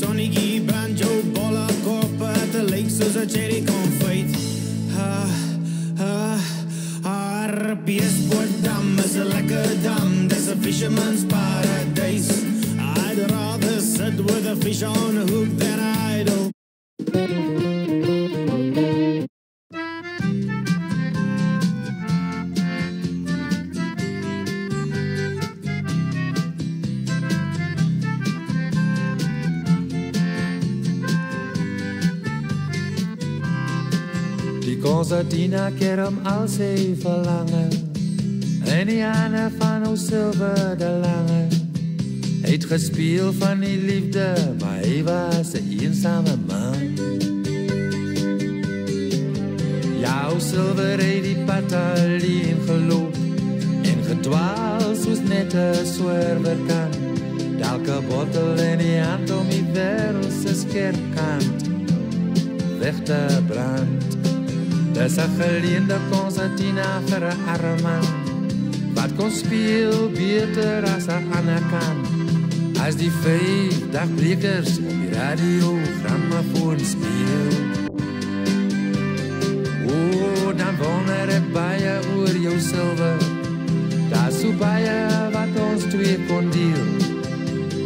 sonnetjie brand jou bolle kop, het lyk soos 'n cherry confit. Harpiespoortdam is 'n lekker dam, dis 'n fisherman's paradise. I'd rather sit with a fish on a hook than idle. Die concertina keer om al sy verlangen, en die Anne van ons Silver de Lange het gespeel van die liefde, maar hy was 'n eensame man. Ja, ons Silver het die pad alleen geloop en gedwaal soos net 'n swerwer kan. Elke bottel in die hand om die wêreld se skerpkant weg te brand. Dis 'n geleende concertina vir 'n arme man, wat kon speel beter as 'n ander kan. As die 5 dagbrekers op die radio grammofoon speel. O, dan wonder ek baie oor jou Silver. Daar's so baie wat ons twee kon deel,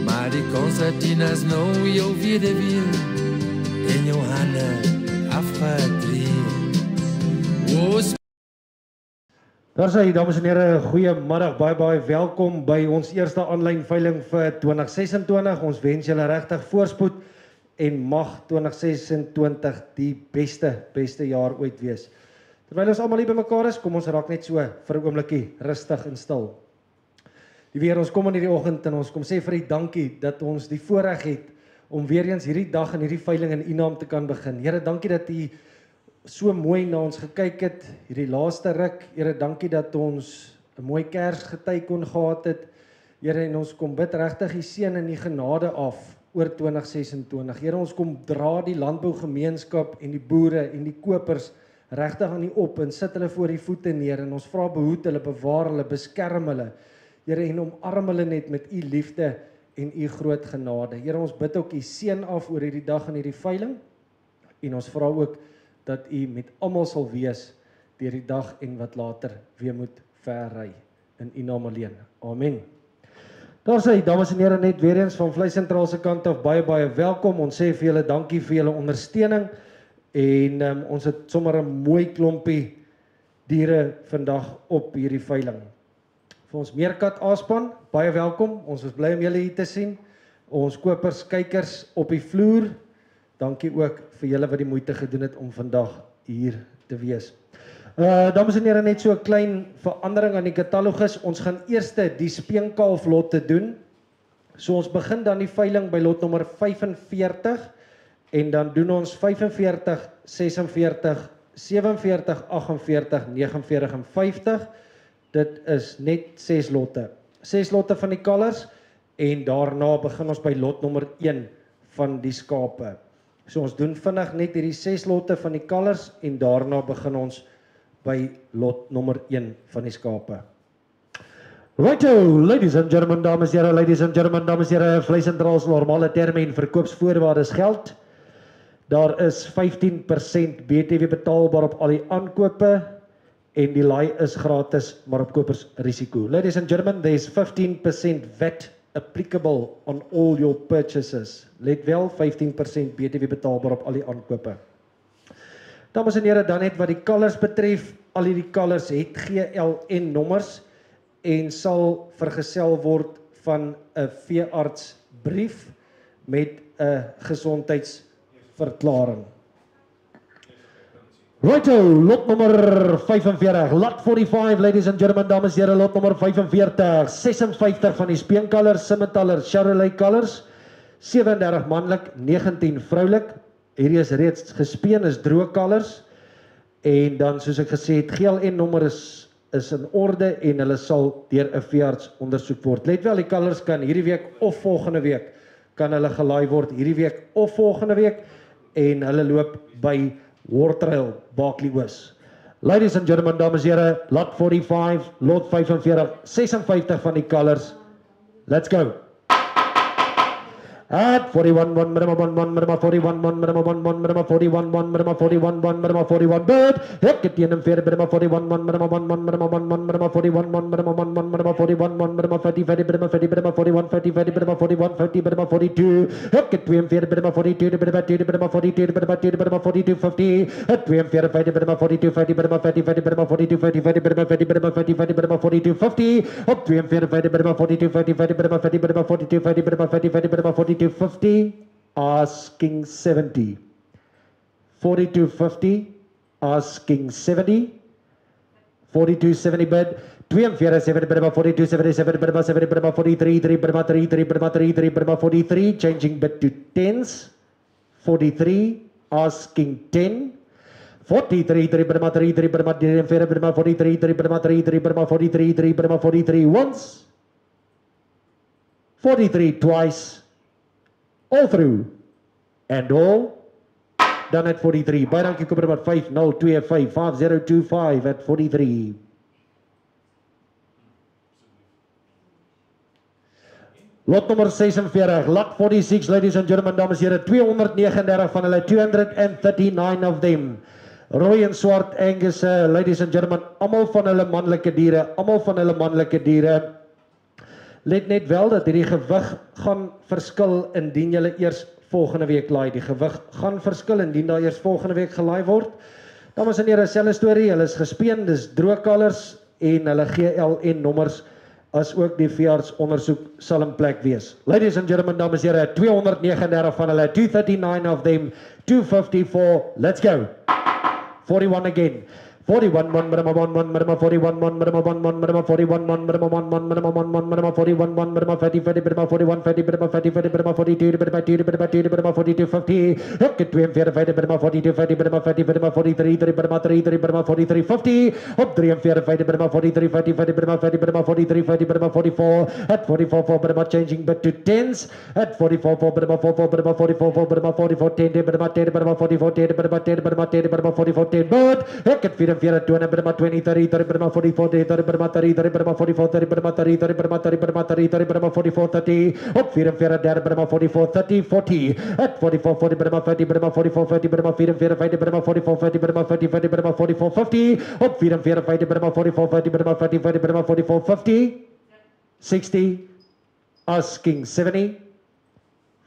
maar die concertina is nou jou weduwee en jou hande afgedreel. Daar sê, dames en here, goeiemiddag, baie welkom by ons eerste aanlyn veiling vir 2026. Ons wens julle regtig voorspoed en mag 2026 die beste jaar ooit wees. Terwyl ons almal hier bymekaar is, kom ons raak net so vir 'n oombliekie rustig en stil. Die weer, ons kom in hierdie oggend en ons kom sê vir U dankie dat ons die voorreg het om weer eens hierdie dag en hierdie veiling in U naam te kan begin. Here, dankie dat U so mooi na ons gekyk het, hierdie laaste ruk. Here, dankie dat ons 'n mooi Kersgety kon gehad het. Here, en ons kom bid regtig U seën en U genade af oor 2026. Here, ons kom dra die landbougemeenskap en die boere en die kopers regtig aan U op en sit hulle voor U voete neer en ons vra behoed hulle, bewaar hulle, beskerm hulle. Here, en omarm hulle net met U liefde en U groot genade. Here, ons bid ook U seën af oor hierdie dag en hierdie veiling en ons vra ook dat U met almal sal wees deur die dag en wat later weer moet verry in U naam alleen. Amen. Daar sê, dames en here, net weer eens van Vlei Sentraal se kant af baie welkom. Ons sê vir julle dankie vir julle ondersteuning en ons het sommer 'n mooi klompie diere vandag op hierdie veiling. Vir ons Meerkat A-span, baie welkom. Ons is bly om julle hier te sien. Ons kopers, kykers op die vloer, dankie ook vir julle wat die moeite gedoen het om vandag hier te wees. Dames en here, net so 'n klein verandering aan die katalogus. Ons gaan eers die speenkalf lotte doen. So ons begin dan die veiling by lot nommer 45 en dan doen ons 45, 46, 47, 48, 49 en 50. Dit is net 6 lotte. 6 lotte van die kalvers en daarna begin ons by lot nommer 1 van die skape. So ons doen vinnig net hierdie 6 lotte van die kalvers en daarna begin ons by lot nommer 1 van die skape. Righto, ladies and gentlemen, dames en here, Vlei Sentraal se normale terme en verkoopsvoorwaardes geld. Daar is 15% BTW betaalbaar op al die aankope en die laai is gratis, maar op kopers risiko. Ladies and gentlemen, there is 15% VAT applicable on all your purchases. Let wel, 15% BTW betaalbaar op al die aankope. Dames en here, dan net wat die kalvers betref, al hierdie kalvers het GLN nommers en sal vergesel word van 'n veeartsbrief met 'n gesondheidsverklaring. Righto, lot nummer 45, lot 45, ladies and gentlemen, dames en here, lot nummer 45, 56 van die speenkalvers, Simmentaler, Charolais kalvers, 37 manlik, 19 vroulik. Hierdie is reeds gespeen, is droë kalvers. En dan, soos ek gesê het, GLN nommer is in orde en hulle sal deur 'n veearts ondersoek word. Let wel, die kalvers kan hierdie week of volgende week kan hulle gelaai word, hierdie week of volgende week, en hulle loop by Wartrail, Barkley Oos. Ladies and gentlemen, dames en here, lot 45, lot 45, 56 van die kalvers. Let's go. At 41, 1, minimum 1, 41, 1, minimum 1, minimum 41, 1, minimum 41, 1, minimum 41, bird. Hek it in fair, minimum 41, 1, minimum 1, minimum 1, minimum 41, 1, minimum 1, minimum 41, 1, minimum 30, 30, minimum 30, minimum 41, 30, 30, minimum 41, 30, minimum 42. Hek it to fair, minimum 42, minimum 2, minimum 42, minimum 42, 50. At 2 fair, minimum 42, 30, minimum 30, 30, minimum 42, 30, 30, minimum 30, minimum 30, 30, minimum 42, 50. Up 2 fair, minimum 42, 30, 30, minimum 30, minimum 42, 30, minimum 30, 30, minimum 42, 50. Asking 70. 42.50. Asking 70. 42.70 bid. 247 bid 42.77 bid 70 bid 43 3 bid 3 3 bid 3 3 bid 43. Changing bid to tens. 43. Asking 10. 43 3 bid 3 3 bid 43 3 bid 3 3 bid 43 3 bid 43 once. 43 twice. All through and all done at 43. Baie dankie koper wat 5025 5025 at 43. Lot nummer 46, lot 46, ladies and gentlemen, dames en here, 239 van hulle, 239 of them. Rooi en swart Angus, ladies and gentlemen, almal van hulle manlike diere, almal van hulle manlike diere. Let net wel dat hierdie gewig gaan verskil indien julle eers volgende week laai. Die gewig gaan verskil indien daar eers volgende week gelaai word. Dames en here, selfe storie, hulle is gespeen, dis droogkalers en hulle GLN nommers as ook die veearts ondersoek sal in plek wees. Ladies and gentlemen, dames en here, 239 van hulle, 239 of them, 254, let's go. 41 again. 41 1 minimum 1 1 minimum 41 1 minimum 1 1 minimum 41 1 minimum 1 1 minimum 1 1 minimum 41 1 minimum 30 30 minimum 41 30 minimum 30 30 minimum 42 minimum 2 minimum 2 minimum 42 50 up to 42 minimum 42 50 minimum 30 minimum 43 3 minimum 3 3 minimum 43 50 up 43 minimum 43 50 50 minimum 30 minimum 43 50 minimum 44 at 44 4 minimum changing but to tens at 44 4 minimum 4 4 minimum 44 4 minimum 44 10 minimum 10 minimum 44 10 minimum 10 minimum 10 minimum 44 10 but at 20 30 30 30 44 30 30 30 44 30 30 30 30 30 44 30 op 44 30 44 30 40 at 44 40 30 44 30 44 44 44 40 50 44 50 op 44 44 40 30 44 50 60 asking 70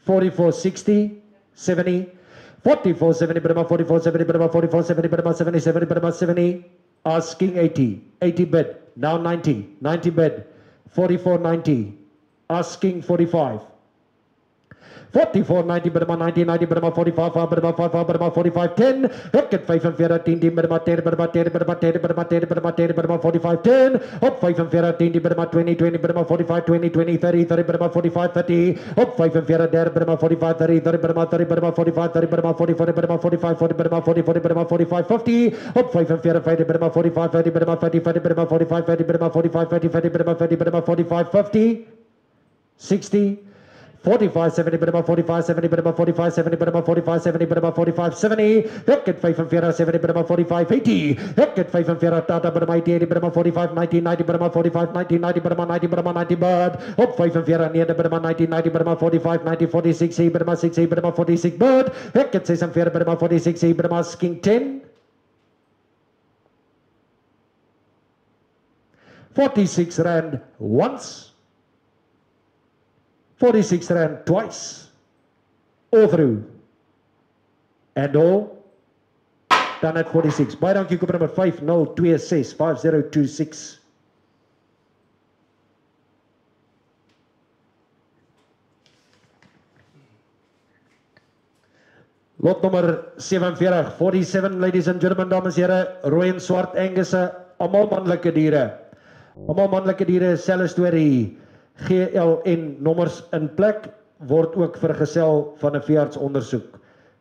44 60 70 44 70 44 70 44 70 70 70 asking 80 bid, now 90 bid, 44 90, asking 45, 44 90 bid, 90 90 bid, 45 bid, 45 10, up at 45 10 bid, 10 bid, 10 bid, 10 bid, 10 bid, 45 10, up 45 10 bid, 20 20 bid, 45 20 20 30 30 bid, 45 30, up 45 10 bid, 45 30 30 bid, 30 bid, 45 30 bid, 44 bid, 45 40 bid, 40 40 bid, 45 50, up 45 50 bid, 45 30 bid, 30 30 bid, 45 30 bid, 45 30 30 bid, 30 bid, 45 50, 60 45 70 bid, 45 70 bid, 45 70 bid, 45 70 bid, 45 70, hek at 45 70 bid, 45 80, hek at 45 tata bid, 80 bid, 45 90 90 bid, 45 90 90 bid, 90 bid, 90 bid, op 45 90 bid, 90 90 bid, 45 90 46 bid, 60 bid, 46 bid, hek at 46 bid, 46 bid, asking 10, 46 rand once, 46 rand twice, all through, and all, done at 46. Baie dankie koper nummer 5026 5026. Lot nummer 47, 47, ladies and gentlemen, dames en here, rooi en swart Angus, almal manlike diere. Almal manlike diere, selfe storie. GLN nommers in plek word ook vergesel van 'n veearts ondersoek.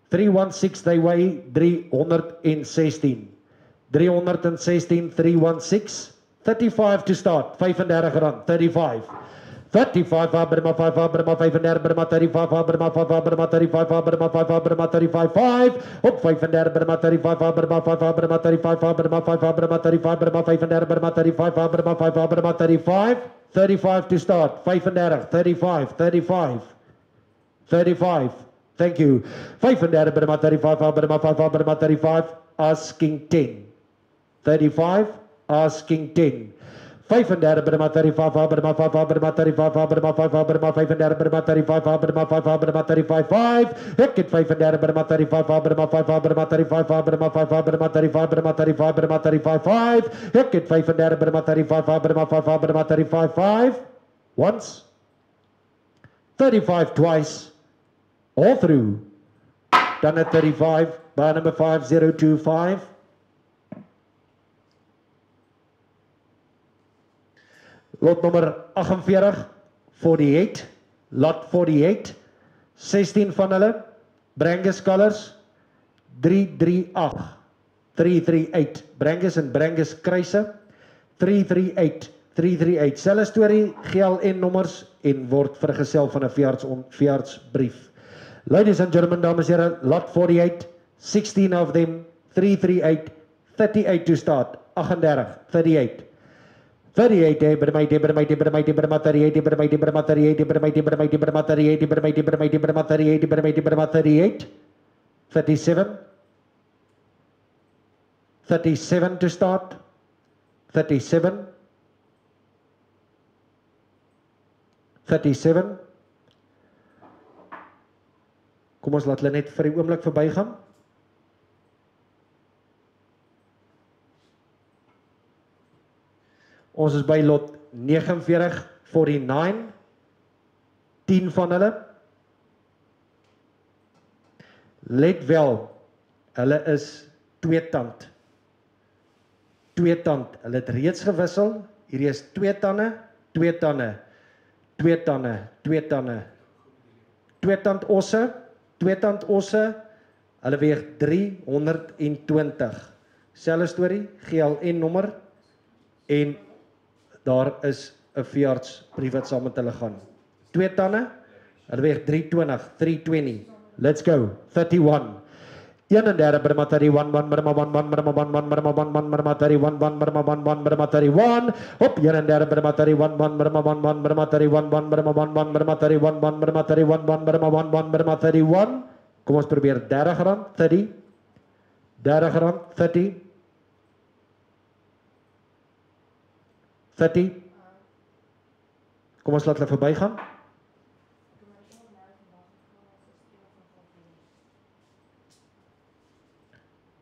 316 they weigh 316. 316 316 35 to start. 35 rand 35. 35 Burma 5 Burma 35 Burma 35 Burma 5 Burma 35 Burma 5 Burma 35 op 35 Burma 35 Burma 5 Burma 35 Burma 5 Burma 35 Burma 35 Burma 35 Burma 5 Burma 35 35 to start 35 35 35 35. Thank you. 35, Burma 35, Burma 5, Burma 35, asking 10. 35, asking 10. 35, Burma 35, Burma 5, Burma 35, Burma 5, Burma 35, Burma 35, Burma 5, Burma 35, 5. Ek het 35, Burma 35, Burma 5, Burma 35, Burma 5, Burma 35, Burma 35, Burma 35, 5. Ek het 35, Burma 35, Burma 5, Burma 35, 5. Once. 35 twice. All through. Done at 35, bar number 5025. Lot nummer 48, 48, lot 48, 16 van hulle, Brangus Colors, 338, 338, Brangus en Brangus kruise, 338, 338, selfe storie, GLN nommers en word vergesel van 'n verjaarsbrief. Ladies and gentlemen, dames en heren, lot 48, 16 of them, 338, 38 to start, 38, 38. 38, Burma 38, Burma 38, Burma 38, Burma 38, Burma 38, Burma 38, Burma 38, Burma 38, Burma 38, Burma 38, Burma 38, 37, 37 to start, 37, 37. Kom ons laat hulle net vir 'n oomblik verbygaan. Ons is by lot 49, 49, 10 van hulle. Let wel, hulle is tweetand. Tweetand, hulle het reeds gewissel. Hierdie is twee tande, twee tande, twee tande, twee tande. Tweetand osse, tweetand osse, hulle weeg 320. Selfe storie, GLN nommer en daar is 'n verjaarsbrief wat saam met hulle gaan. Twee tande, hulle weeg 320, 320. Let's go. 31. 31 Burma 31, Burma 1, Burma 1, Burma 1, Burma 31, Burma 1, Burma 31. Hop, 31 Burma 31, Burma 1, Burma 31, Burma 1, Burma 31, Burma 31, Burma 1, Burma 31. Kom ons probeer R30, 30. R30, 30. 30. Kom ons laat hulle verbygaan.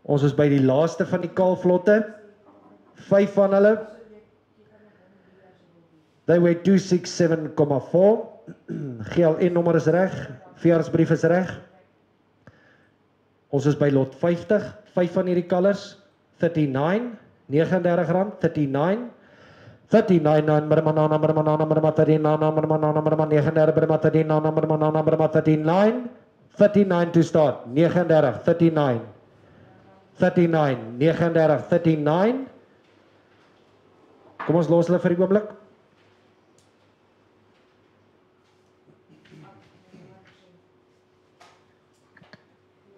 Ons is by die laaste van die kaalvlotte. 5 van hulle. They weigh 267,4. GLN nommer is reg. Verjaarsbrief is reg. Ons is by lot 50. 5 van hierdie colors. 39. R39. 39. 39 Burma 39 to start. 39 39 39 39 39. Kom ons los hulle vir 'n oomblik.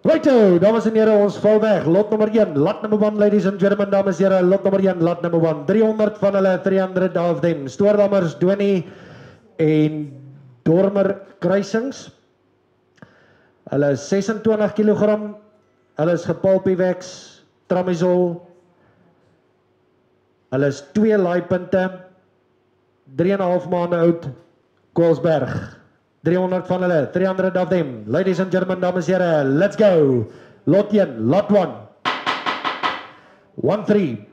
Righto, dames en here, ons val weg. Lot nummer 1, lot number 1, ladies and gentlemen, dames en here, lot nummer 1, lot number 1. 300 van hulle, 300 of them. Stoordammers, Donie en Dormer kruisings. Hulle is 26 kg. Hulle is gepulpiewex, Tramizol. Hulle is 2 laaipunte, 3,5 maande oud, Koelsberg. 300 van hulle, 300 of them. Ladies and gentlemen, dames en here, let's go. Lot 1, lot 1. 1-3.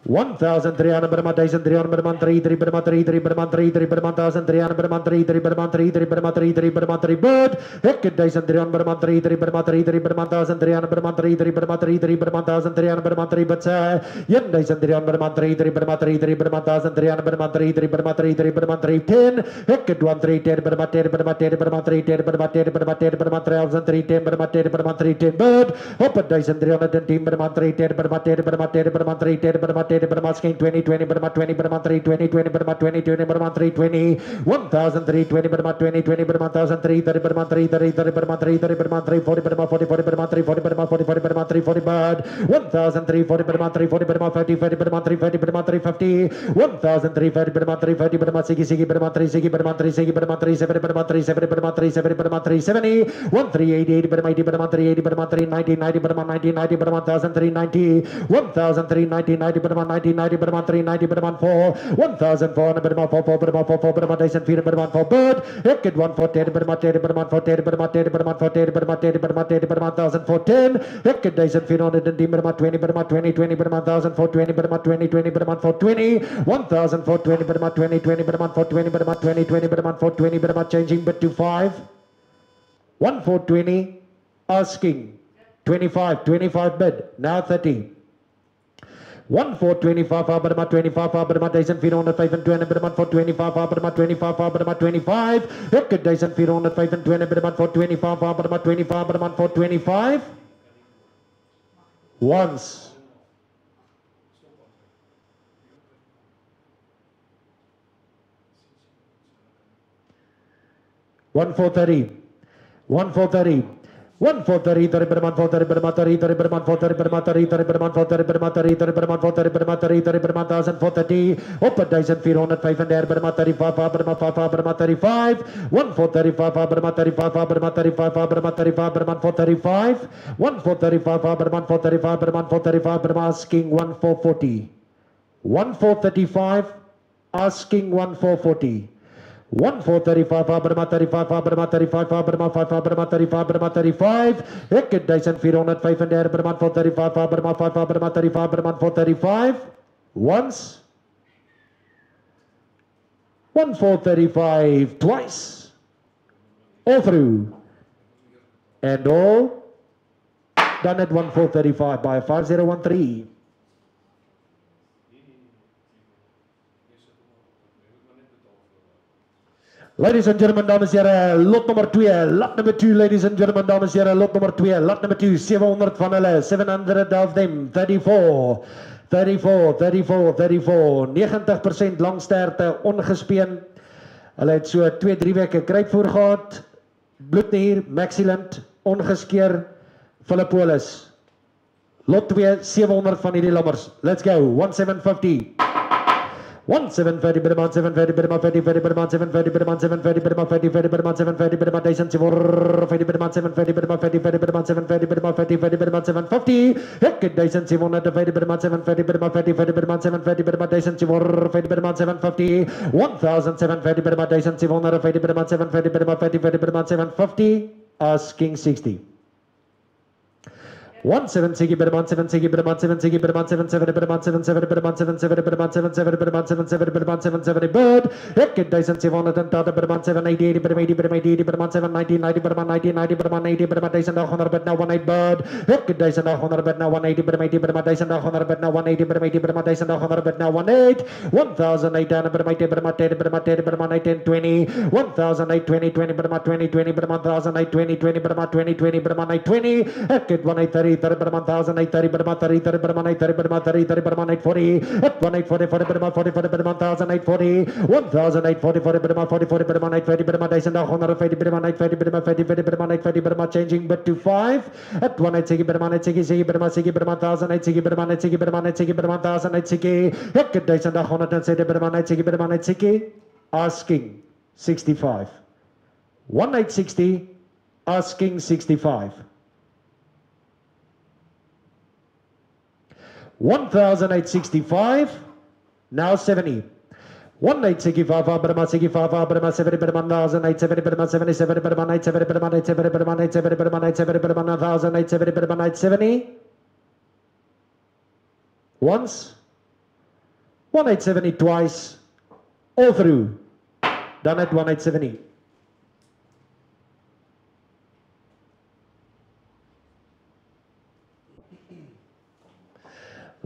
1,300 Burma 1,300 Burma 3 Burma 3 Burma 3 Burma 1,300 Burma 3 Burma 3 Burma 3 Burma 3 bird. Ek 1,300 Burma 3 Burma 3 Burma 1,300 Burma 3 Burma 3 Burma 1,300 Burma 3 but 1,300 Burma 3 Burma 3 Burma 1,300 Burma 3 Burma 3 Burma 3 10. Ek 1,310 Burma 10 Burma 10 Burma 3 10 Burma 10 Burma 10 Burma 3 10 Burma 10 Burma 3 10 bird. Op 1,310 Burma 3 10 Burma 10 Burma 10 Burma 3 10 Burma 10 10 Burma Skin 20 20 Burma 20 Burma 3 20 20 Burma 20 20 Burma 3 20 1003 20 Burma 20 20 Burma 1003 30 Burma 3 30 30 Burma 3 30 Burma 3 40 Burma 40 40 Burma 3 40 Burma 40 40 Burma 3 40 bird 1003 40 Burma 3 40 Burma 50 50 Burma 3 50 Burma 3 50 1003 50 Burma 3 50 Burma Sigi Sigi Burma 3 Sigi Burma 3 Sigi Burma 3 7 Burma 3 7 Burma 3 7 Burma 3 70 1388 Burma 80 Burma 3 80 Burma 3 90 90 Burma 90 90 Burma 1003 1003 90 90 Burma 90 90 Burma 3 90 Burma 4 1400 Burma 4 4 Burma 4 4 Burma 1004 Burma 4 bird Hekid 140 Burma 10 Burma 40 Burma 10 Burma 40 Burma 10 Burma 10 Burma 1004 Hekid 1400 Burma 20 Burma 20 20 Burma 1420 Burma 20 20 Burma 420 1420 Burma 20 20 Burma 420 Burma 20 20 Burma 420 Burma changing bit to 5 1420 asking 25 25 bid now 30 1425 Burma 25 Burma 1405 and 20 Burma 425 Burma 25 Burma 25 Hekid 1405 and 20 Burma 425 Burma 25 Burma 425 once 1430 1430 1430 30 Burma 430 Burma 30 30 Burma 430 Burma 30 30 Burma 430 Burma 30 30 Burma 430 Burma 30 30 Burma 1430 op 1435 Burma 35 Burma 5 Burma 35 1435 Burma 35 Burma 35 Burma 35 Burma 435 1435 Burma 435 Burma 435 Burma asking 1440 1435 asking 1440 1435 Burma 35 Burma 35 Burma 5 Burma 35 Burma 35 Hekid 1435 Burma 435 Burma 5 Burma 35 Burma 435 once 1435 twice all through and all done at 1435 by 5013 Ladies and gentlemen, dames en heren, lot nummer 2, lot number 2, ladies and gentlemen, dames en heren, lot nummer 2, lot number 2, 700 van hulle, 700 of them, 34, 34, 34, 34, 90% langsterte, ongespeen, hulle het so 2-3 weke kruipvoer gehad, bloednier, Maxiland, ongeskeer, Philippolis, lot 2, 700 van hierdie lammers, let's go, 1750, 1750 Burma 750 Burma 50 50 Burma 750 Burma 750 Burma 50 50 Burma 750 Burma 1750 Burma 750 Burma 50 50 Burma 750 Burma 50 50 Burma 750 Hekid 1750 Burma 750 Burma 50 50 Burma 750 Burma 1750 Burma 750 1750 Burma 1750 Burma 750 Burma 50 50 Burma 750 asking 60 17 Sigi Burma 7 Sigi Burma 7 Sigi Burma 7 7 Burma 7 7 Burma 7 7 Burma 7 7 Burma 7 7 Burma 7 7 bird Hekid 1700 Burma 7 80 Burma 80 Burma 80 Burma 7 90 90 Burma 90 90 Burma 90 Burma 1800 bid now 18 bird Hekid 1800 bid now 180 Burma 80 Burma 1800 bid now 180 Burma 80 Burma 1800 bid now 18 1800 Burma 80 Burma 10 Burma 10 Burma 10 20 1820 20 Burma 20 20 Burma 1820 20 Burma 20 20 Burma 20 Hekid 1830 30 Burma 1830 Burma 30 30 Burma 30 Burma 30 30 Burma 840 1840 40 Burma 40 40 Burma 1840 1840 40 Burma 40 40 Burma 840 Burma 1950 Burma 850 Burma 50 50 Burma 850 Burma changing bit to 5 at 1860 Burma 860 Sigi Burma Sigi Burma 1860 Burma 860 Burma 860 Burma 1860 Hekid 1960 Burma 860 Burma 860 asking 65 1860 asking 65 1865 now 70 1865 Burma 65 Burma 70 Burma 1870 Burma 77 Burma 970 Burma 970 Burma 970 Burma 970 Burma 1870 Burma 970 once 1870 twice all through done at 1870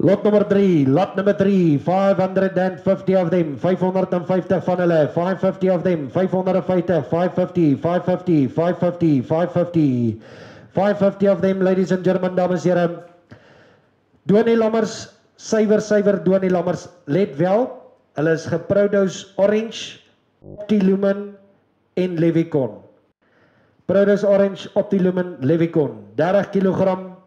Lot number 3, 550 of them, 550 van hulle, 550 of them, 550, 550, 550, 550, 550 of them, ladies and gentlemen, dames en heren. Donie Lammers Suiwer Donie Lammers, let wel, hulle is geproduce Orange, Optilumen en Levicon. Produce Orange, Optilumen, Levicon, 30 kg,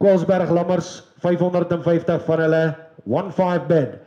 Kwalsberg Lammers, 550 van hulle, 1.5 bid.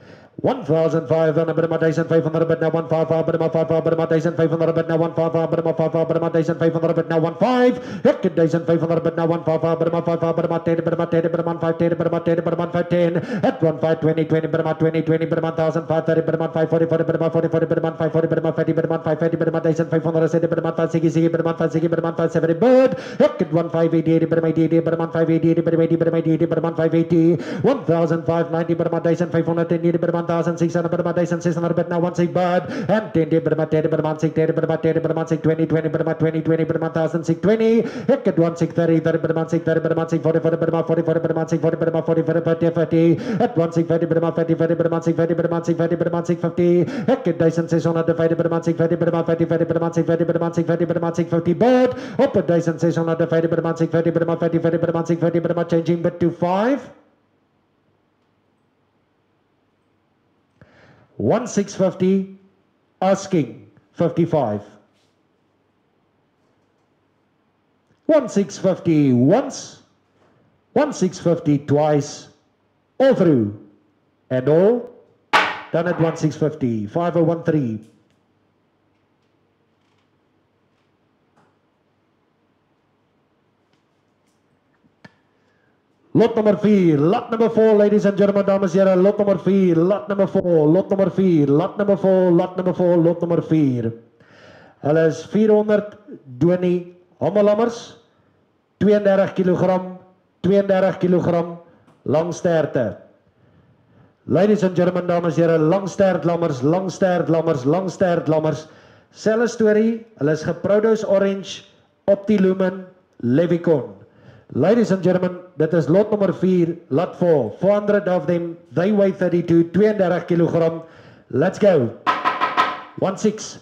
1,500 Brahma 1,500 bid now 1,500 Brahma 500 Brahma 1,500 bid now 1,500 Brahma 500 Brahma 1,500 bid now 1,500 1,500 bid now 1,500 Brahma 500 Brahma 10 Brahma 10 Brahma 5 10 Brahma 10 Brahma 5 10 at 1,500 20 20 Brahma 20 20 Brahma 1,000 530 Brahma 540 40 Brahma 40 40 Brahma 540 Brahma 50 Brahma 550 Brahma 1,500 70 Brahma 560 Brahma 560 Brahma 570 bird at 1,580 Brahma 80 Brahma 580 Brahma 80 Brahma 80 Brahma 580 1,590 Brahma 1,510 Brahma 1,600 Brahma 1,600 but now 1,600 bird and 10 Brahma 10 Brahma 610 Brahma 10 Brahma 620 20 Brahma 20 20 Brahma 1,620 at 1,630 30 Brahma 630 Brahma 640 40 Brahma 40 40 Brahma 640 Brahma 40 40 50 at 1,650 Brahma 50 50 Brahma 650 Brahma 650 Brahma 650 at 1,650 Brahma 650 Brahma 50 50 Brahma 650 Brahma 650 Brahma 650 bird up 1,650 Brahma 650 Brahma 50 50 Brahma 650 Brahma changing bit to 5 1,650 asking 55 1,650 once 1,650 twice all through and all done at 1,650 5013 lot number 4, lot number 4, ladies and gentlemen, dames en heren, lot number 4, lot number 4, lot number 4, lot number 4, lot number 4, lot number 4. Hulle is 400 Donie Hammelammers, 32 kg, 32 kg, langsterte. Ladies and gentlemen, dames en heren, langstert lammers, langstert lammers, langstert lammers. Selfe story, hulle is geproduce Orange, Optilumen, Levicon. Ladies and gentlemen, that is lot number 4, lot 4. 400 of them, they weigh 32, 32 kg. Let's go. 1,600.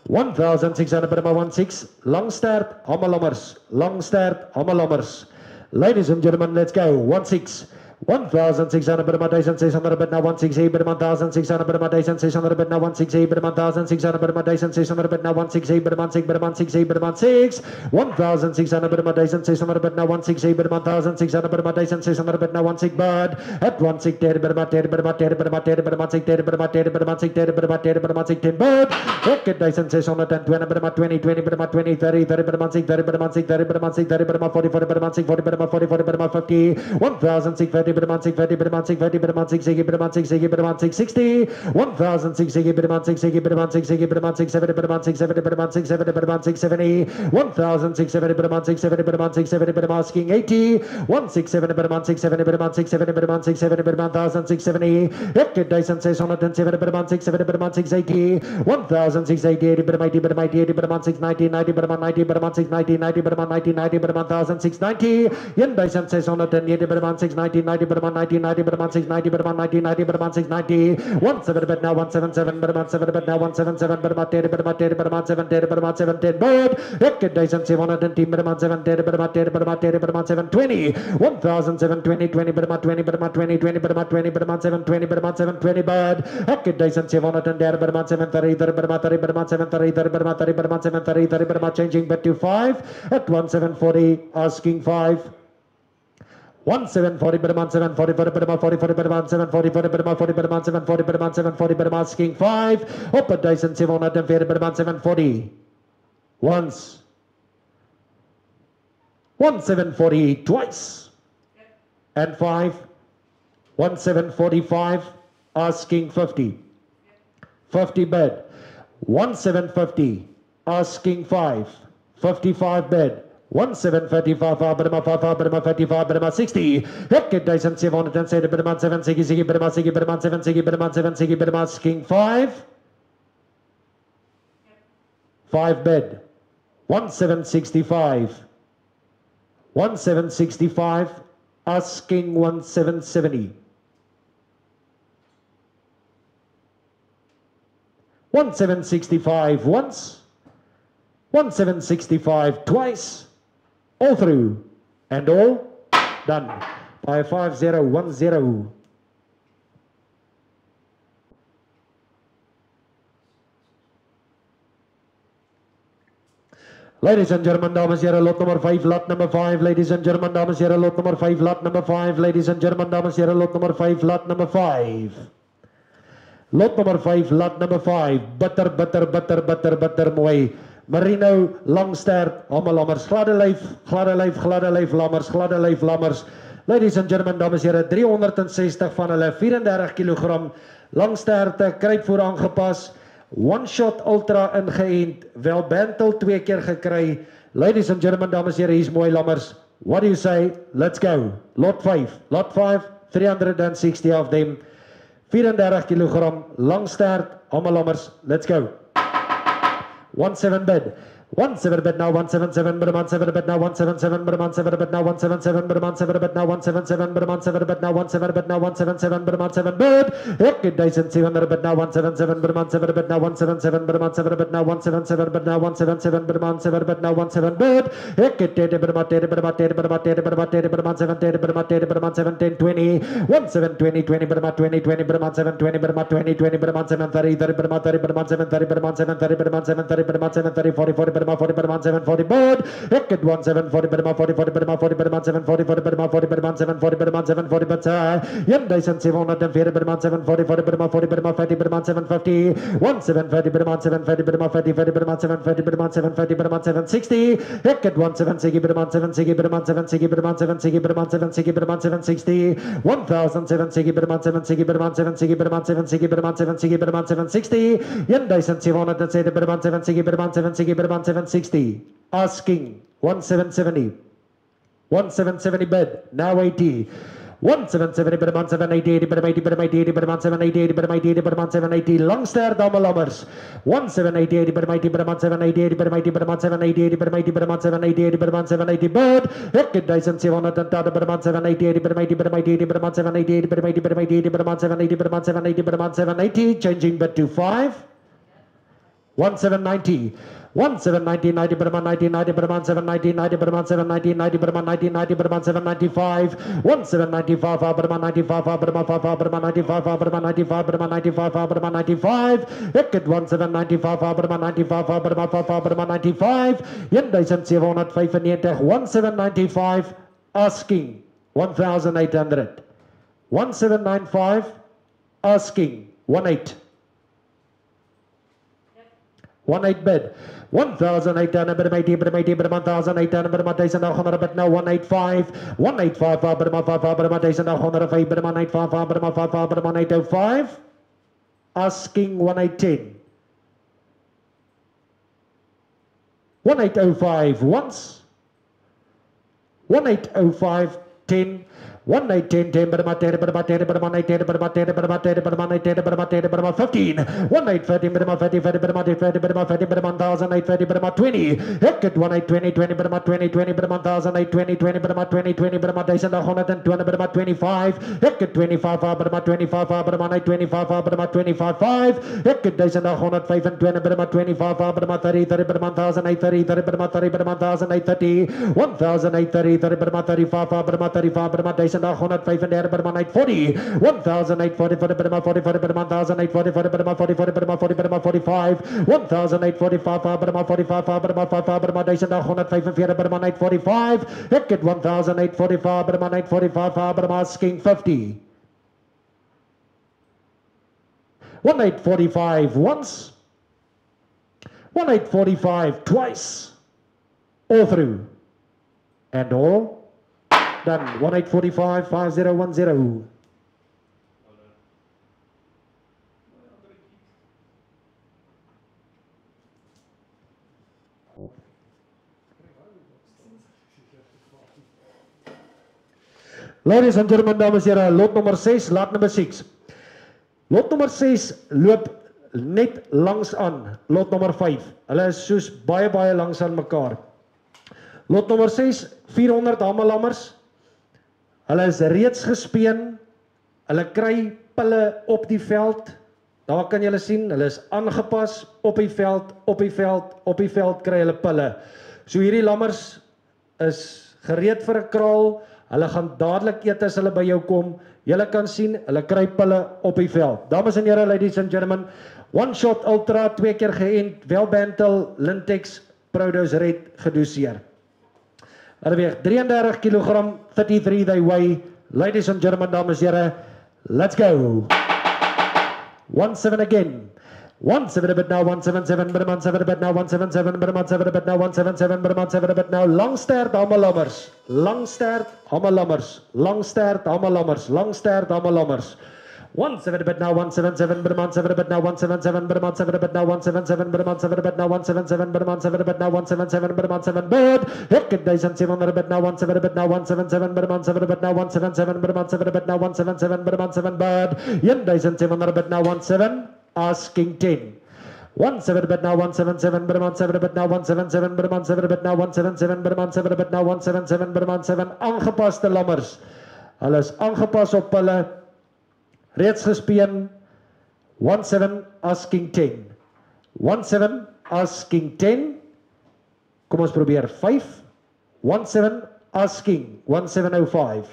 1,600 Brahma 16. Langstert, Hammelammers. Langstert, Hammelammers. Ladies and gentlemen, let's go. 1,600. 1,600 Brahma 1,600 but now 1,600 Brahma 1,600 Brahma 1,600 but now 1,600 Brahma 1,600 Brahma 1,600 but now 1,600 Brahma 6 Brahma 6 Brahma 6 1,600 Brahma 1,600 but now 1,600 Brahma 1,600 Brahma 1,600 but now 1,600 bird at 1,610 Brahma 10 Brahma 10 Brahma 10 Brahma 610 Brahma 10 Brahma 610 Brahma 10 Brahma 610 bird at 1,620 Brahma 20 20 Brahma 20 30 30 Brahma 6 30 Brahma 6 30 Brahma 6 30 Brahma 40 40 Brahma 6 40 Brahma 40 40 Brahma 50 1,650 Brahma 650 Brahma 650 Brahma 660 Brahma 660 Brahma 660 1,660 Brahma 660 Brahma 660 Brahma 670 Brahma 670 Brahma 670 Brahma 670 1,670 Brahma 670 Brahma 670 Brahma asking 80 1,670 Brahma 670 Brahma 670 Brahma 670 Brahma 1,670 1,607 Brahma 670 Brahma 680 1,680 Brahma 80 Brahma 80 Brahma 690 90 Brahma 90 Brahma 690 90 Brahma 90 90 Brahma 1,690 1,680 Brahma 690 90 Brahma 90 90 Brahma 690 Brahma 90 90 Brahma 690 17 but now 177 Brahma 7 but now 177 Brahma 10 Brahma 10 Brahma 710 Brahma 710 bird 1,710 Brahma 710 Brahma 10 Brahma 10 Brahma 720 1,720 20 Brahma 20 Brahma 20 20 Brahma 20 Brahma 720 Brahma 720 bird 1,710 Brahma 730 Brahma 30 Brahma 730 Brahma 30 Brahma 730 Brahma changing bet to 5 at 1,740 asking 5 1,740 Brahma 740 Brahma 40 40 Brahma 740 Brahma 40 Brahma 740 Brahma 740 Brahma asking 5 up at 1,740 Brahma 740 once 1,740 twice and 5 1,745 asking 50 50 bid 1,750 asking 5 55 bid 1,755 Brahma 5 Brahma 55 Brahma 60 1,707 Brahma 760 Brahma 60 Brahma 760 Brahma 760 Brahma asking 5 5 bid 1,765 1,765 asking 1,770 1,765 once 1,765 twice all through and all done by 5010. Ladies and gentlemen, dames en heren, lot nummer 5, lot number 5. Ladies and gentlemen, dames en heren, lot nummer 5, lot number 5. Ladies and gentlemen, dames en heren, lot nummer 5, lot number 5. Lot nummer 5, lot number 5. Bitter mooi. Merino, Langstert, Hamelammers, gladde lyf, lammers. Ladies and gentlemen, dames en heren, 360 van hulle, 34 kg. Langsterte, kruipvoer aangepas. One shot ultra ingeënt, wel Bantel 2 keer gekry. Ladies and gentlemen, dames en heren, hier's mooi lammers. What do you say? Let's go. Lot 5, 360 of them. 34 kg, Langstert, Hamelammers. Let's go. 17 bid. 17 bid now, 177, but 17 bid now, 177, but 17 bid now, 177, but 17 bid now, 177, but 17 bid now, 17 bid now, 177, but 17 bid. Ek Dyson 700 bid now, 177, but 17 bid now, 177, but 17 bid now, 177, but now 177, but 17 bid now, 17 bid. Ek Tede, but 17, but 17, but 17, but 17, but 17, but 17, but 17, 20, 17, 20, but 20, 20, but 17, 20, but 20, 20, but 17, 30, 30, but 30, but 17, 30, but 17, 30, but 17, 30, but 17, 30, 40, 40, but 40, but 7, 40 bird. Ek het 17, 40, but 40, 40, but 40, but 7, 40, 40, but 40, but 7, 40, but 7, 40, but 1740, but 7, 40, 40, but 40, but 50, but 750, 1750, but 750, but 50, 50, but 750, but 750, but 760. Ek het 1760, but 760, but 760, but 760, but 760, but 760, 1760, but 760, but 760, but 760, but 760, but 760, 1770, but 760, but 760, but 760. Asking 1770, 1770 bid, now 80, 1770 but 1780, but 80, but 80, but 1780, but 80, but 1780, Langstert, Hamelammers, 1780, but 80, but 1780, but 80, but 1780, but 80, but 1780, but 1780 bid, ek het 1780, but 1780, but 80, but 80, but 1780, but 80, but 80, but 1780, but 1780, but 1780, changing bid to 5, 1790. 1790, 90, but 90, 90, but 1790, 90, but 1790, 90, but 90, 90, but 1795, 1795, but 95, but 95, but 95, but 95, but 95, but 95, ek het 1795, but 95, but 95, but 95, 1795, 1795, asking 1800, 1795, asking 18. 18 bid. 1800 but 80 but 80 but 1800 but 1800 but now 185 185 but 55 but 1805 but 185 but 55 but 1805 asking 1810 1805 once 1805 10 1810 10 but 10 but 10 but 18 but 10 but 10 but 18 but 10 but 15 1830 but 30 30 but 30 but 30 but 1830 but 20 ek het 1820 20 but 20 20 but 1820 20 but 20 20 but 1120 but 25 ek het 25 but 25 but 25 but 25 ek het 1125 but 25 but 30 30 but 1830 30 but 30 but 1830 1830 30 but 35 but 35 but 1835 but 1840 1840 for the but 40 for the but 1840 for the but 40 for the but 40 but 45 1845 but 45 but 45 but 1845 but 1845 ek het 1845 but 1845 but asking 50 1845 once 1845 twice all through and all done 1845 5010 Ladies and gentlemen, dames en heren, lot nummer 6, lot number 6. Lot nummer 6 loop net langs aan lot nummer 5. Hulle is soos baie langs aan mekaar. Lot nummer 6, 400 Hamelammers. Hulle is reeds gespeen. Hulle kry pille op die veld. Daar kan julle sien, hulle is aangepas op die veld, op die veld, op die veld kry hulle pille. So hierdie lammers is gereed vir 'n kraal. Hulle gaan dadelik eet as hulle by jou kom. Julle kan sien, hulle kry pille op die veld. Dames en here, ladies and gentlemen, One Shot Ultra, 2 keer geënt, Welbantal, Lintex, Prodose Red gedoseer. Hulle weeg 33 kg, 33 they weigh. Ladies and gentlemen, dames en here, let's go. 17 again. 17 a bit now, 177, but a month 7 a bit now, 177, but a month 7 a bit now, 177, but a month 7 a bit now. Langstert, Hamelammers. Langstert, Hamelammers. Langstert, Hamelammers. Langstert, Hamelammers. 17 a bit now, 177, but a month 7 a bit now, 177, but a month 7 a bit now, 177, but a month 7 a bit now, 177, but a month 7 a bit now, 177, but a month 7 bird. Heckin days and 7 a bit now, 17 a bit now, 177, but a month 7 a bit now, 177, but a month 7 a bit now, 177, but a month 7 bird. Yen days and 7 a bit now, 17. Asking 10. 17 a bit now, 177, but a month 7 a bit now, 177, but a month 7 a bit now, 177, but a month 7 a bit now, 177, but a month 7. Aangepaste lammers. Hulle is aangepas op hulle. Reeds gespeen. 17 asking 10. 17 asking 10. Kom ons probeer 5. 17 asking 1705.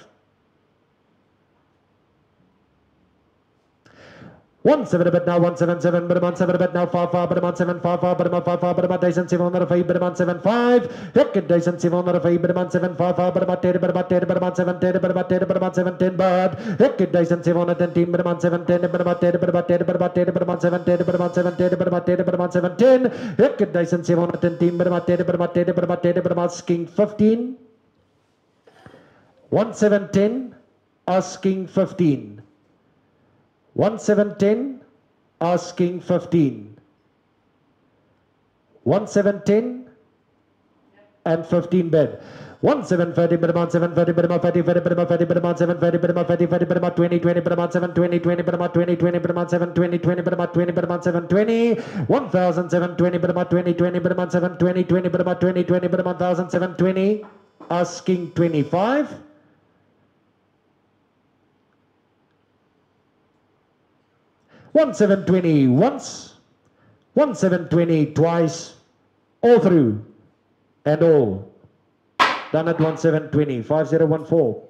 17 a bit now, 177, but a month 7 a bit now, 5, but a month 7, 5, but a month 5, but a month 705, but a month 7, 5, Heckin days and 705, but a month 7, 5, but a month 10, but a month 10, but a month 7, 10, but a month 10, but a month 7, 10, but Heckin days and 710, but a month 7, 10, but a month 10, but a month 10, but a month 10, but a month 7, 10, but a month 7, 10, but a month 10, but a month 7, 10, Heckin days and 710, but a month 10, but a month 10, but a month 10, but a month asking 15, 1710, asking 15. 1710, asking 15. 1710 and 15 bed. 1730, but about 730, but about 30, but about 30, but about 730, but about 30, but about 20, 20, but about 720, 20, but about 20, 20, but about 720, 20, but about 20, but about 720, 1720, but about 20, 20, but about 720, 20, but about 20, 20, but about 1720, asking 25. 1720 once, 1720 twice, all through and all. Done at 1720, 5014.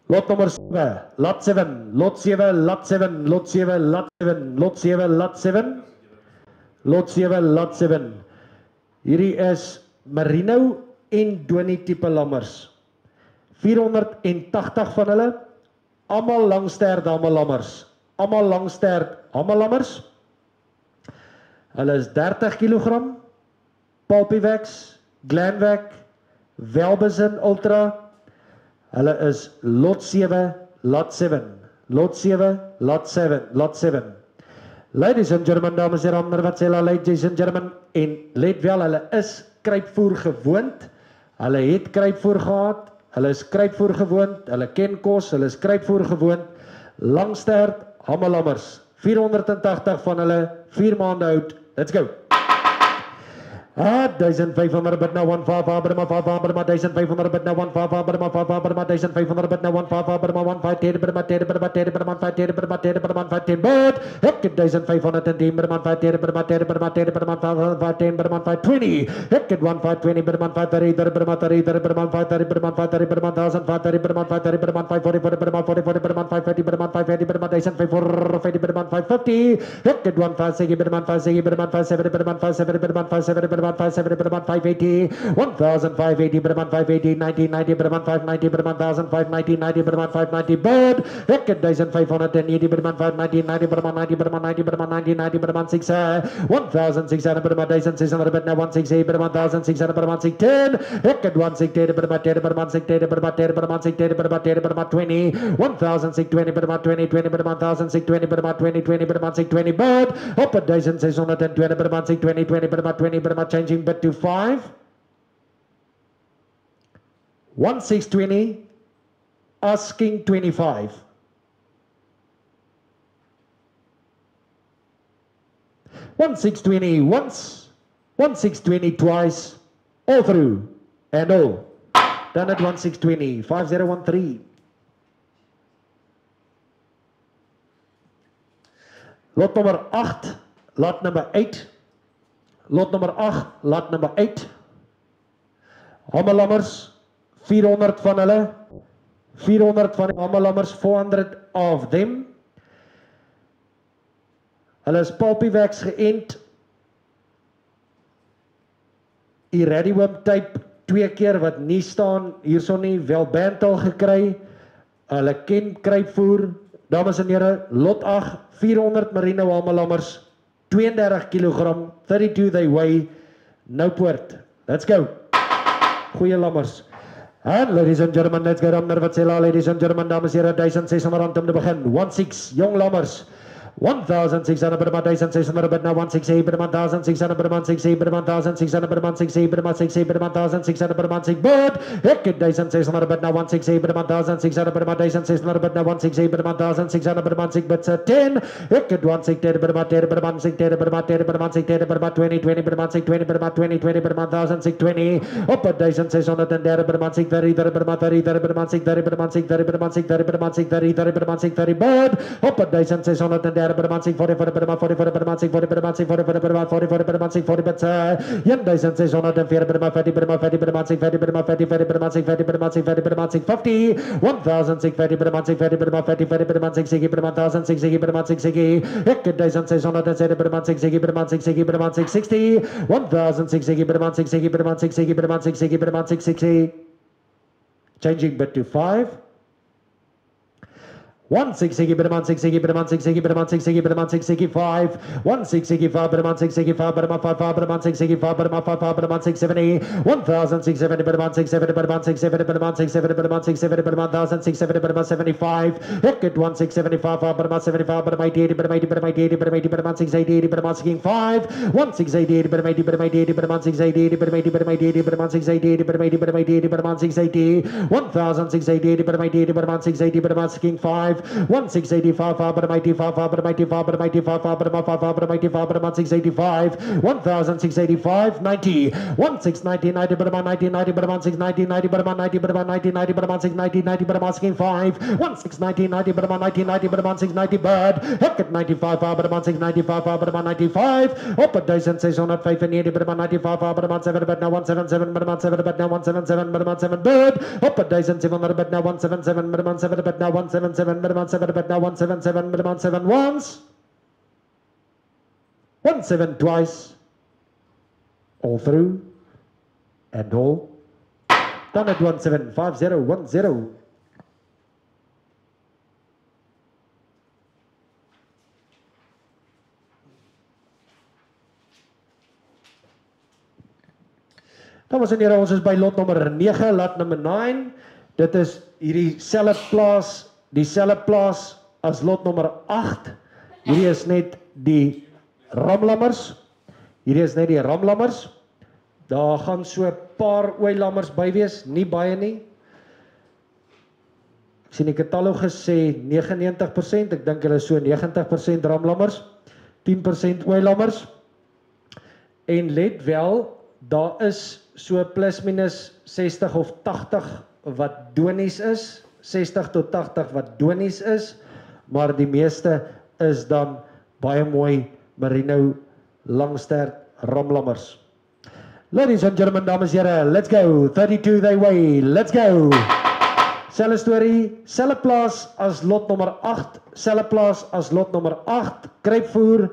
Lot number 7, lot 7, lot 7, lot 7, lot 7, lot 7, lot 7, lot 7, lot 7, lot 7. Hierdie is Merino en Donnie tipe lammers. 480 van hulle, almal langstert Hamelammers. Almal langstert Hamelammers. Hulle is 30 kg, Palpivax, Glanvac, Welbezin Ultra. Hulle is lot 7, lot 7. Lot 7, lot 7, lot 7. Ladies and gentlemen, dames en heren, wat sê hulle, ladies and gentlemen, en let wel, hulle is kruipvoer gewoond. Hulle het kruipvoer gehad. Hulle is kruipvoer gewoond, hulle ken kos, hulle is kruipvoer gewoond. Langstert Hamelammers, 480 van hulle, 4 maande oud. Let's go. 1500 bid now 15 but 1500 bid now 15 but 1500 bid now 15 but 15 but 10 but 10 but 15 but 10 but 15 but heck 1510 but 15 but 10 but 10 but 15 but 1520 heck 1520 but 1530 but 1530 but 1530 but 1530 but 1530 but 1530 but 1540 but 1540 but 1550 but 1550 but 1550 but 1550 heck 1560 but 1560 but 1570 but 1570 but 1570 but 570 but 580 1580 but 580 1990 but 590 but 1590 90 but 590 but heck 1580 but 590 but 90 but 90 but 90 90 but 1600 but 1600 but 168 but 1600 but 1610 heck 1610 but 10 but 1610 but 10 but 1610 but 10 but 20 1620 but 20 20 but 1620 but 20 20 but 1620 but up at 1620 but 1620 20 but 20 but changing bet to 5 1620 asking 25 1620 once 1620 twice all through and all done at 1620 5013 lot number 8 lot number 8 lot nummer 8, lot number 8. Hamelammers, 400 van hulle. 400 van die Hamelammers, 400 of them. Hulle is Palpivax geënt. Iridium type 2 keer wat nie staan, hierson nie, wel bantal gekry. Hulle ken kruipvoer. Dames en here, lot 8, 400 merino Hamelammers, 32 kg, 32 they weigh, Noupoort. Let's go. Goeie lammers. And ladies and gentlemen, let's get on Nervatsela, ladies and gentlemen, dames en here, 1600 om te begin. 16, jong lammers. 1,600 per month, 1,600 per now, 168 per month, 1,600 per month, 68 per month, 1,600 per month, 68 per month, 68 per month, 1,600 per month, 6 bird. Ek 1,600 per now, 168 per month, 1,600 per month, 1,600 per now, 168 per month, 1,600 per month, 6 bits 10. Ek 1,610 per month, 10 per month, 6 per month, 10 per month, 6 per month, 20, 20 per month, 6 20 per month, 20, 20 per month, 1,620. Op 1,630 per month, 6 30 per month, 30 per month, 6 30 per month, 6 30 per month, 6 30 per month, 6 30 per month, 6 30 bird. Op 1,630 per month, 40 per month, 40 per month, 40 per month, 40 per month, 40 per month, 40 bits 1,604 per month, 40 per month, 40 per month, 40 per month, 40 per month, 40 per month, 40 per month, 50, 1,650 per month, 40 per month, 40 per month, 60 per month, 1,660 per month, 660, 1,607 per month, 60 per month, 60 per month, 660, 1,660 per month, 60 per month, 60 per month, 60 per month, 660, changing bit to 5. 1,660 per month, 660 per month, 660 per month, 660 per month, 665, 1,665 per month, 665 per month, 5 per month, 665 per month, 5 per month, 670, 1,670 per month, 670 per month, 670 per month, 670 per month, 670 per month, 1,670 per month, 75, Heket 1,675 per month, 75 per month, 80 per month, 80 per month, 80 per month, 80 per month, 680 per month, 65, 1,680 per month, 80 per month, 80 per month, 680 per month, 80 per month, 80 per month, 680 per month, 80 per month, 80 per month, 680, 1,680 per month, 80 per month, 680 per month, 65, 1,685 per month, 85 per month, 85 per month, 85 per month, 5 per month, 85 per month, 685, 1,685, 90, 1,690, 90 per month, 90, 90 per month, 690, 90 per month, 90 per month, 90, 90 per month, 690, 90 per month, 65, 1,690, 90 per month, 90, 90 per month, 690 bird, Heket 95 per month, 695 per month, 95, op 1,695 per month, 95 per month, 7 bed now, 177 per month, 7 bed now, 177 per month, 7 bird, op 1,700 bed now, 177 per month, 7 bed now, 177 per month, 7 bed now, 177 per month, 7 once, 17 twice, all through, and all, done at 175010. Dames en here, ons is by lot nummer 9, lot nummer 9. Dit is hierdie dieselfde plaas as lot nummer 8. Hierdie is net die ramlammers. Daar gaan so 'n paar ooilammers by wees, nie baie nie. Ek sien die katalogus sê 99%, ek dink hulle is so 90% ramlammers, 10% ooilammers. En let wel, daar is so plus minus 60 of 80 wat donies is, 60 tot 80 wat donies is, maar die meeste is dan baie mooi merino langstert ramlammers. Ladies and gentlemen, dames en here, let's go. 32 they weigh, let's go. Selfe storie, selfe plaas as lot nummer 8, selfe plaas as lot nummer 8, kruipvoer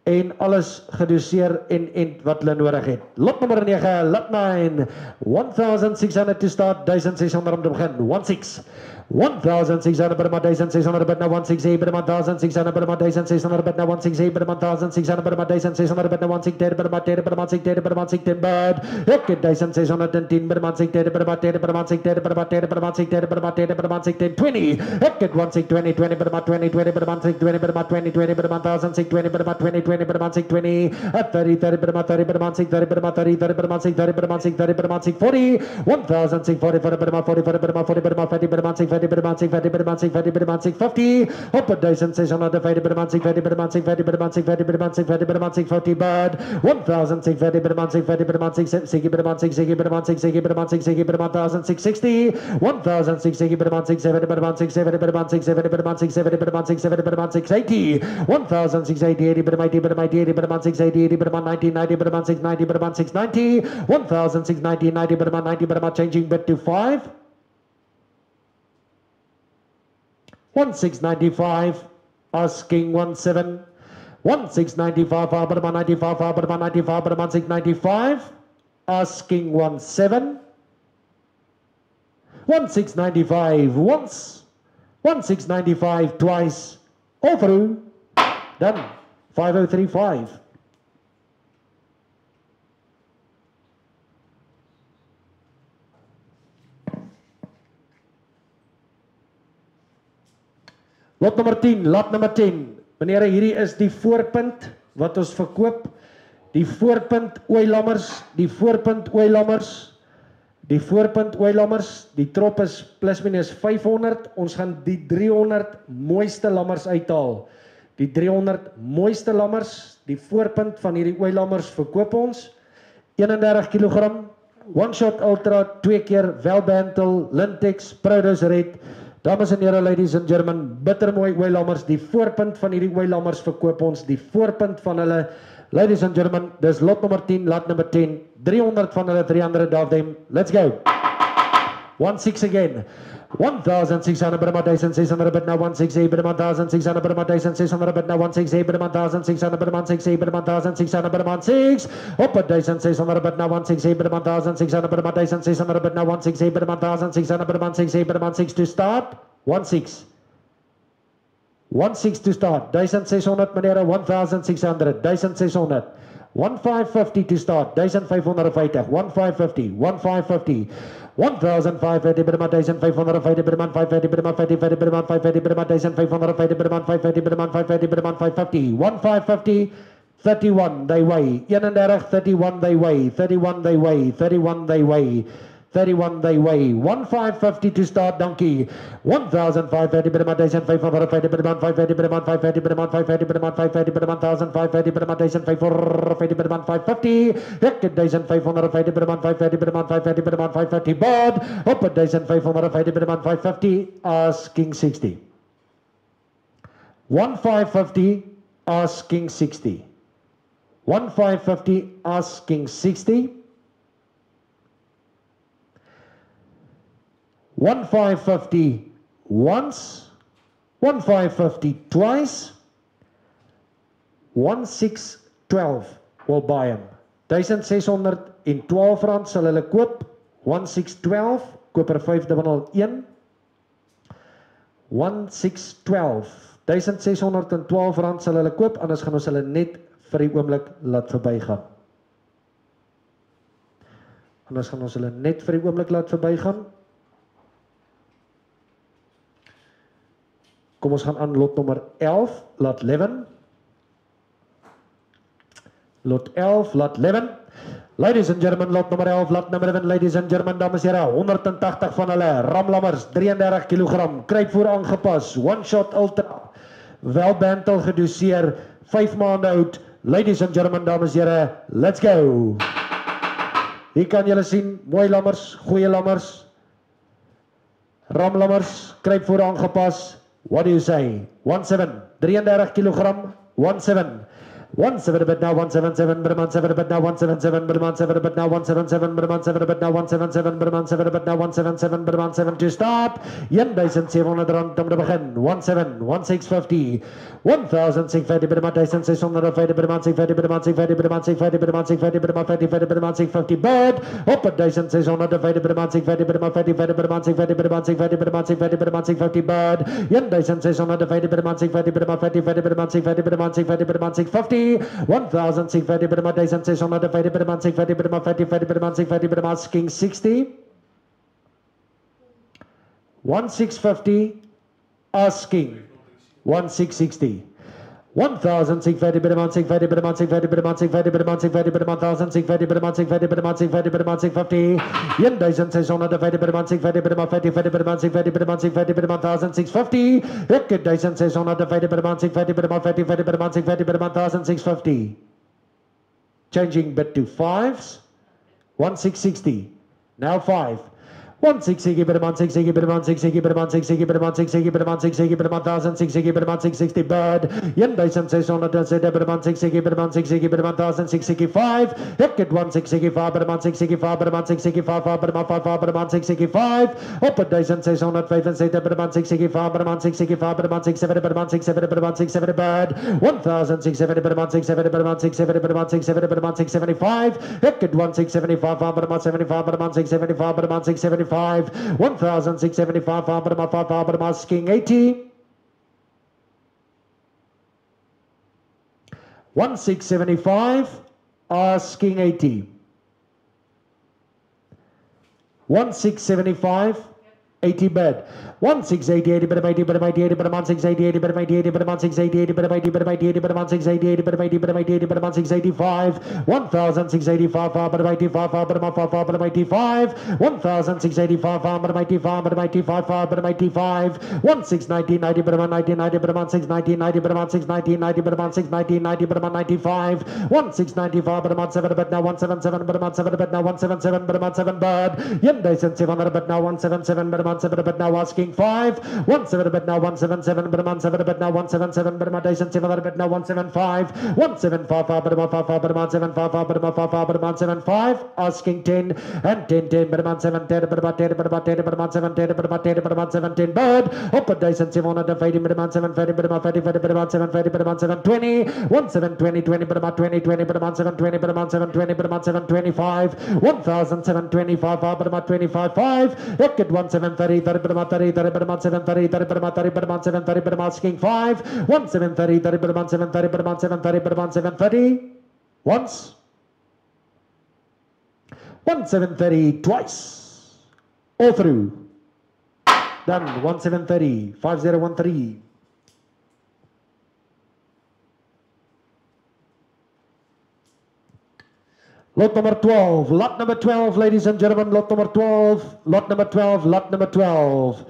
en alles gedoseer en wat hulle nodig het. Lot nummer 9, lot 9, 1,600 to start, 1,600 om te begin, 16. 1,600 per month, 1,600 per now, 168 per month, 1,600 per month, 1,600 per now, 168 per month, 1,600 per month, 1,600 per now, 160 per month, 10 per month, 60 per month, 60 bird, ek 1,610 per month, 60 per month, 10 per month, 60 per month, 10 per month, 60 per month, 10 per month, 60, 20, ek 1,620, 20 per month, 20, 20 per month, 20 per month, 20, 20 per month, 1,620 per month, 20, 20 per month, 620, 30, 30 per month, 30 per month, 30 per month, 30 per month, 30 per month, 30 per month, 40, 1,640 per month, 40 per month, 40 per month, 40 per month, 40 per month, 50 per man 50 per man 50 per man 50 op 1600 50 per man 50 per man 50 per man 50 per man 50 per man 50 bird 1650 per man 50 per man 60 per man 60 per man 60 per man 60 per man 1660 1660 per man 67 per man 67 per man 67 per man 67 per man 67 per man 680 1680 per man 80 per man 80 per man 680 per man 1990 per man 690 per man 690 1690 90 per man 90 per man changing bet to 5 1695 asking 17 1695 per man 95 per man 95 per man 695 asking 17 1695 once 1695 twice all through done 5035 lot nummer 10 meneere hierdie is die voorpunt wat ons verkoop die voorpunt ooilammers die voorpunt die trop is plus minus 500 ons gaan die 300 mooiste lammers uithaal die 300 mooiste lammers die voorpunt van hierdie ooilammers verkoop ons 31 kg one shot ultra 2 keer Welbantel Lintex Proudus Red dames en here ladies and gentlemen bittermooi ooilammers die voorpunt van hierdie ooilammers verkoop ons die voorpunt van hulle ladies and gentlemen dis lot nummer 10 lot nummer 10 300 van hulle 300 of them let's go 16 again 1600 per man 1600 per now 168 per man 1600 per man 1600 per now 168 per man 1600 per man 68 per man 1600 per man 6 op 1600 per now 168 per man 1600 per man 1600 per now 168 per man 1600 per man 68 per man 6 to start 16 to start 1600 meneere 1600 1600 1550 to start 1550 1550 1550 1550 per man 1550 per man 550 per man 550 per man 550 per man 1550 per man 550 per man 550 per man 550 1550 31 they weigh 31 31 they weigh 31 they weigh 31 they weigh 31 they weigh 1550 to start donkey 1550 per man 1550 per man 550 per man 550 per man 550 per man 550 per man 1550 per man 1550 per man 550 1550 per man 550 per man 550 per man 550 board op 1550 per man 550 asking 60 1550 asking 60 1550 asking 60 1550 once 1550 twice 1612 will buy him 1612 rand sal hulle koop 1612 koper 501 1612 1612 rand sal hulle koop anders gaan ons hulle net vir die oomblik laat verbygaan Kom ons gaan aan lot nummer 11, lot 11. Lot 11, lot 11. Ladies and gentlemen, lot nummer 11, lot nummer 11, ladies and gentlemen, dames en here, 180 van hulle, ramlammers, 33 kg, kruipvoer aangepas, one shot ultra, Welbantel gedoseer, 5 maande oud, ladies and gentlemen, dames en here, let's go. Hier kan julle sien, mooi lammers, goeie lammers, ramlammers, kruipvoer aangepas, what do you say? 17, 33 kg, 17. 17 but now 177 but 17 but now 177 but 17 but now 177 but 17 but now 177 but 17 but now 177 but 17 to start 1700 rand om te begin 1650 1650 but 1650 but 1650 but 1650 but 1650 but 1650 but 1650 but 1650 but op 1650 but 1650 but 1650 but 1650 but 1650 but 1650 but 1650 but 1650 but 1650 but 1650 but 1650 but 1650 but 1650 1650 per month, 1650 per month, 650 per month, 50 per month, 650 per month, King 60. 1650 asking 1660. 1,650 bid a month, 650 bid a month, 650 bid a month, 650 bid a month, 650 bid a month, 1,650 bid a month, 650 bid a month, 650 bid a month, 650. 1,650 bid a month, 650 bid a month, 50 bid a month, 650 bid a month, 650 bid a month, 1,650. 1,650 bid a month, 650 bid a month, 50 bid a month, 650 bid a month, 1,650. Changing bid to fives. 1,660. Now 5. 1,660 bid a month, 660 bid a month, 660 bid a month, 660 bid a month, 660 bid a month, 660 bid a month, 1,660 bid a month, 660 bid. 1,660 bid a month, 660 bid a month, 660 bid a month, 1,665. Hector 1,665 bid a month, 665 bid a month, 665 bid a month, 5 bid a month, 665. Op 1,675 bid a month, 665 bid a month, 665 bid a month, 67 bid a month, 67 bid a month, 67 bid. 1,670 bid a month, 67 bid a month, 67 bid a month, 67 bid a month, 675. Hector 1,675 bid a month, 75 bid a month, 675 bid a month, 675. 1,675 bid a month, 5 bid a month, asking 80. 1,675 asking 80. 1,675 80 bid. 1,680 bid a 80 bid a 80 bid a month, 680 bid a 80 bid a month, 680 bid a 80 bid a 80 bid a month, 680 bid a 80 bid a 80 bid a month, 685. 1,685 bid a 85 bid a month, 5 bid a 85. 1,685 bid a 85 bid a 85 bid a 85. 1,690 90 bid a 90 90 bid a month, 690 90 bid a month, 690 90 bid a month, 690 90 bid a month, 95. 1,695 bid a month, 7 bid now 177 bid a month, 7 bid now 177 bid a month, 7 bid. 1,700 bid now 177 bid a month, 7 bid now asking 5. 17 bid now 177 bid a month, 7 bid now 177 bid a month, 700 bid now 175. 175 bid a month, 5 bid a month, 75 bid a month, 5 bid a month, 75 asking 10 and 10 10 bid a month, 7 10 bid a month, 10 bid a month, 10 bid a month, 7 10 bid a month, 10 bid a month, 7 10 bid. Up a dice and 750 bid a month, 750 bid a month, 50 bid a month, 750 bid a month, 720. 1720 20 bid a month, 20 20 bid a month, 720 bid a month, 720 bid a month, 725. 1,725 bid a month, 25 5. Ecket 1730 30 bid a month, 30 30 bid a month, 730 30 bid a month, 30 bid a month, 730 bid a month, asking 5. 1730 30 bid a month, 730 bid a month, 730 bid a month, 730 once. 1730 twice. All through. Done. 1730 5013. Lot number 12, lot number 12, ladies and gentlemen, lot number 12, lot number 12, lot number 12.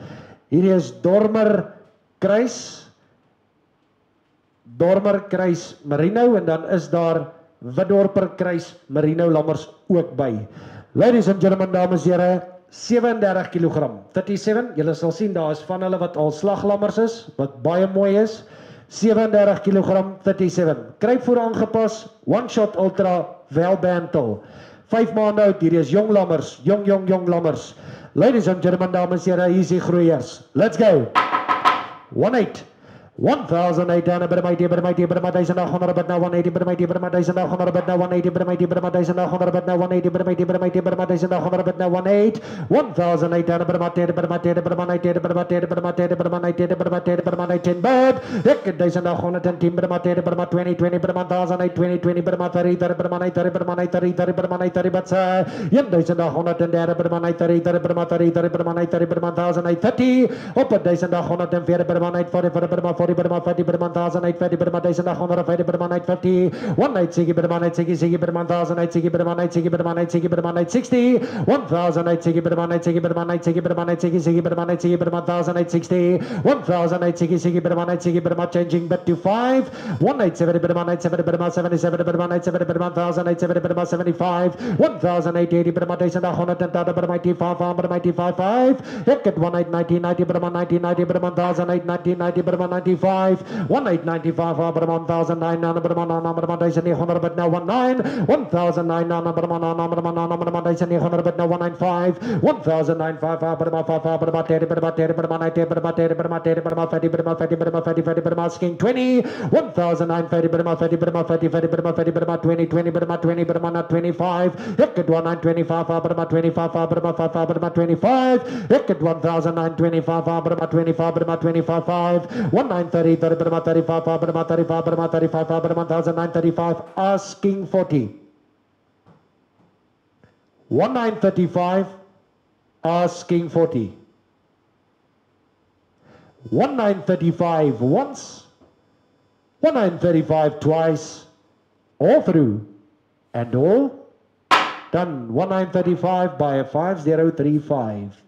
Hier is Dormer Kruis Merino en dan is daar Widorper Kruis Merino lammers ook by. Ladies and gentlemen, dames en here, 37 kg, 37, julle sal sien daar is van hulle wat al slaglammers is, wat baie mooi is. 37 kg, 37. Kryp voor aangepas, one shot ultra, wel bantel. 5 maande oud, hier is jong lammers, jong lammers. Ladies and gentlemen, dames en here, hier is die groeiers. Let's go. 1-8. 1,800 bid a mighty, bid a mighty, bid a mighty, and 100 bid now 180, bid a mighty, bid a mighty, and 100 bid now 180, bid a mighty, bid a mighty, and 100 bid now 180, bid a mighty, bid a mighty, bid a mighty, and 100 bid now 18. 1,800 bid a mighty, bid a mighty, bid a mighty, bid a mighty, bid a mighty, bid a mighty, bid a mighty, bid a mighty, bid. Hector days and 110 bid a mighty, bid a mighty, 20, 20 bid a mighty, 1,820, 20 bid a mighty, 30, 30 bid a mighty, 30 bid a mighty, 30, 30 bid a mighty, 30 bid a yen days and 110 bid a mighty, 30, 30 bid a mighty, 30, 30 bid a mighty, 30 bid a mighty, 1,830. Up a days and 104 bid a mighty, 40 bid a mighty, 40 bid a mighty, 50 bid a 1,850 bid a month, 150 bid a month, 850, 1,860 bid a month, 860 bid a month, 1,860 bid a month, 860 bid a month, 860 bid a month, 860, 1,860 bid a month, 860 bid a month, 860 bid a month, 860 bid a month, 860 bid a month, 1,860, 1,860 bid a month, 860 bid a month, changing bid to 5, 1,870 bid a month, 870 bid a month, 77 bid a month, 870 bid a month, 1,870 bid a month, 75, 1,880 bid a month, 110 bid a month, 85 bid a month, 85, Hector 1,890 90 bid a month, 1990 bid a month, 1,890 90 bid a month, 95, 1,895 bid a month, 1,900 bid a month, 1,900 bid now 19, 1,900 bid a month, 1,900 bid now 195, 1,955 bid a month, 5 bid a month, 30 bid a month, 30 bid a month, 90 bid a month, 30 bid a month, 30 bid a month, 50 bid a month, 50 bid a month, 50 bid a month, asking 20, 1,950 bid a month, 50 bid a month, 50 bid a month, 50 bid a month, 20 20 bid a month, 20 bid a month, 25, Hector 1,925 bid a month, 25 bid a month, 5 bid a month, 25, Hector 1,925 bid a month, 25 bid a month, 25 5, 1,930 30 bid a month, 35 bid a month, 35 bid a month, 35 bid a month, 1,935 asking 40, 1,935 asking 40, 1,935 once, 1935 twice, all through, and all done. 1935 by a 5035.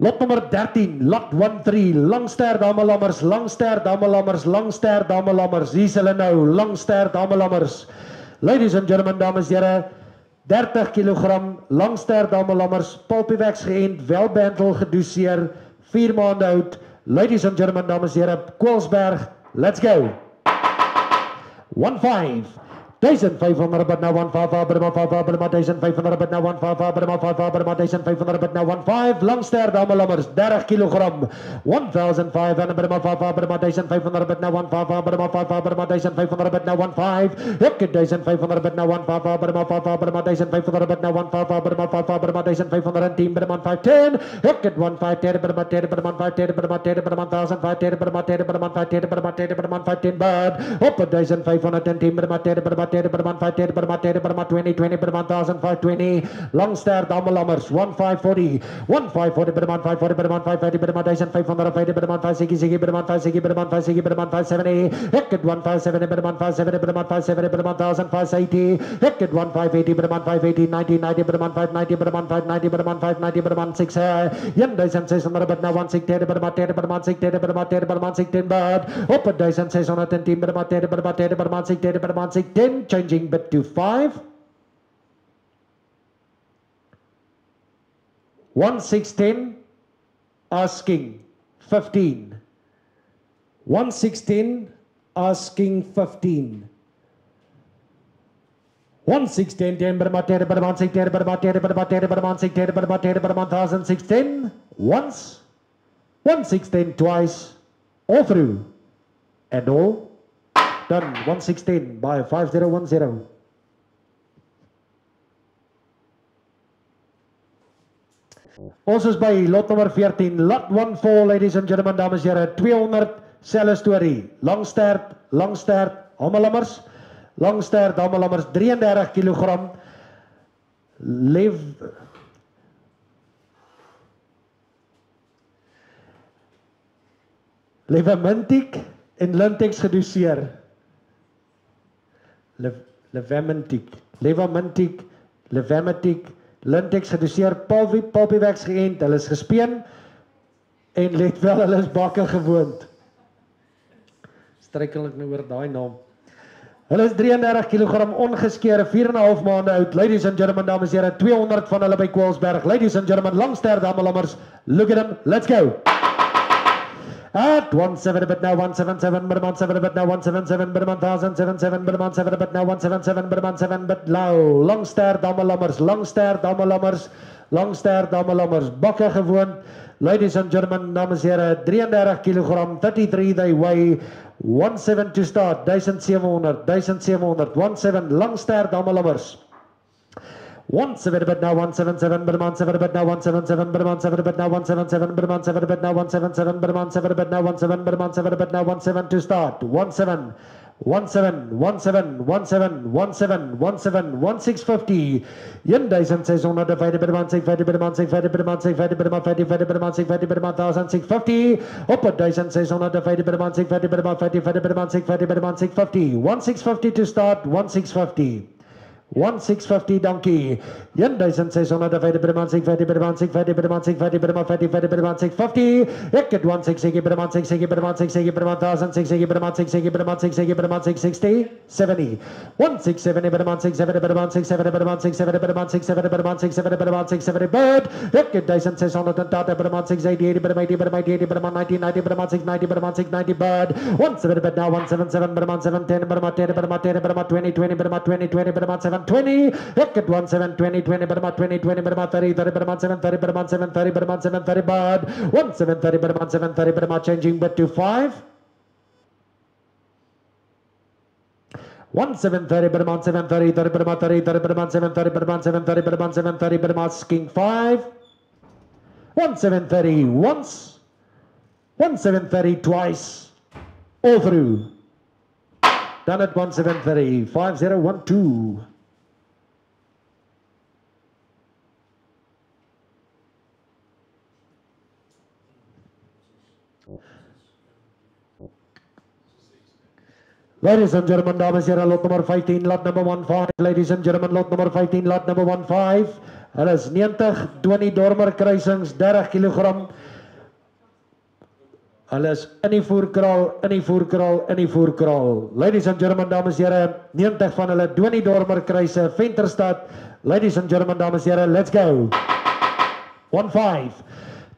Lot nummer 13, lot 13, Langster Damelammers, Langster Damelammers, Langster Damelammers. Hier is hulle nou, Langster Damelammers. Ladies and gentlemen, dames en here, 30 kilogram, Langster Damelammers, Pulpiewax geënt, welbantel gedoseer, 4 maande oud. Ladies and gentlemen, dames en here, Koelsberg, let's go. 15. 1500 but now 15 but now 1500 but now 15 but now 1500 but now 15 Langster Damelammers 30 kilogram 1500 but now 15 but now 1500 but now 15 but now 15 but now 1500 but now 15 1500 but now 15 but now 15 but now 1500 but now 15 but now 15 but now 1500 team but now 510 1510 but now 10 but now 510 but now 10 but now 1510 but now 10 but now 510 but now 10 but now 510 but up 1510 team but now 10 but now 10 but 510 but 10 but 20 20 but 1520 Langster Damelammers 1540 1540 but 540 but 550 but 1550 but 560 but 560 but 560 but 570 1570 but 570 but 570 but 1580 1580 but 580 90 90 but 590 but 590 but 590 but 16 1600 but now 1610 but 10 but 1610 but 10 but 1610 but up 1610 but 10 but 10 but 1610 but 1610 changing bit to 5 1610 asking 15 1610 asking 15 1610 10 but 10 but 1610 but 10 but 10 but 1610 but 10 but 1610 once 1610 twice all through and all done. 116 by 5010. Ons is by lot nummer 14, lot 14, ladies and gentlemen, dames en here, 200, selfe storie. Langster Damelammers, Langster Damelammers, 33 kilogram. Levamintic en Lintex gedoseer. Levamintic, Lintex gedoseer, Pulpiewax geënt, hulle is gespeen en let wel, hulle is bakke gewoond. Struikel ek nou oor daai naam. Hulle is 33 kilogram ongeskeer, 4,5 maande oud. Ladies and gentlemen, dames en here, 200 van hulle by Koelsberg. Ladies and gentlemen, Langster Damelammers, look at them, let's go. At 17 but now 177 but 17 but now 177 but 1077 but 17 but now 177 but 17 but low Langster Damelammers, Langster Damelammers, Langster Damelammers, bakke gewoond. Ladies and gentlemen, dames en here, 33 kilogram, 33 they weigh, 17 to start, 1700, 17 Langster Damelammers. 17 but now 177 but 17 but now 177 but 17 but now 177 but 17 but now 177 but 17 but now 17 but 17 but now 17 to start 17 1650 1650 divided by 1650 by 1650 by 1650 by 1650 by 1650 by 1650 up 1600 divided by 1650 by 1650 by 1650 by 1650 1650 to start 1650 1650 donkey 1600 divided by 1650 by 1650 by 1650 by 1650 by 1650 ek het 1660 by 1660 by 1660 by 1660 by 1660 by 1660 by 1660 70 1670 by 1670 by 1670 by 1670 by 1670 by 1670 by 1670 but ek het 1600 by 1680 by 80 by 80 by 1990 by 1690 by 1690 but 17 by now 177 by 1710 by 10 by 10 by 20 20 by 20 by 720 ek het 1720 20 by 20 by 30 30 by 730 by 730 by 730 but 1730 by 730 by changing but to 5 1730 by 730 30 by 30 30 by 730 by 730 by 730 by asking 5 1730 once 1730 twice all through done at 1730 5012 Ladies and gentlemen, dames en heren, lot nummer 15, lot number 15. Ladies and gentlemen, lot nummer 15, lot number 15. Hulle is 90 Donnie Dormer kruisings, 30 kg. Hulle is in die voerkraal, in die voerkraal, in die voerkraal. Ladies and gentlemen, dames en heren, 90 van hulle Donnie Dormer kruise, Venterstad. Ladies and gentlemen, dames en heren, let's go. 15.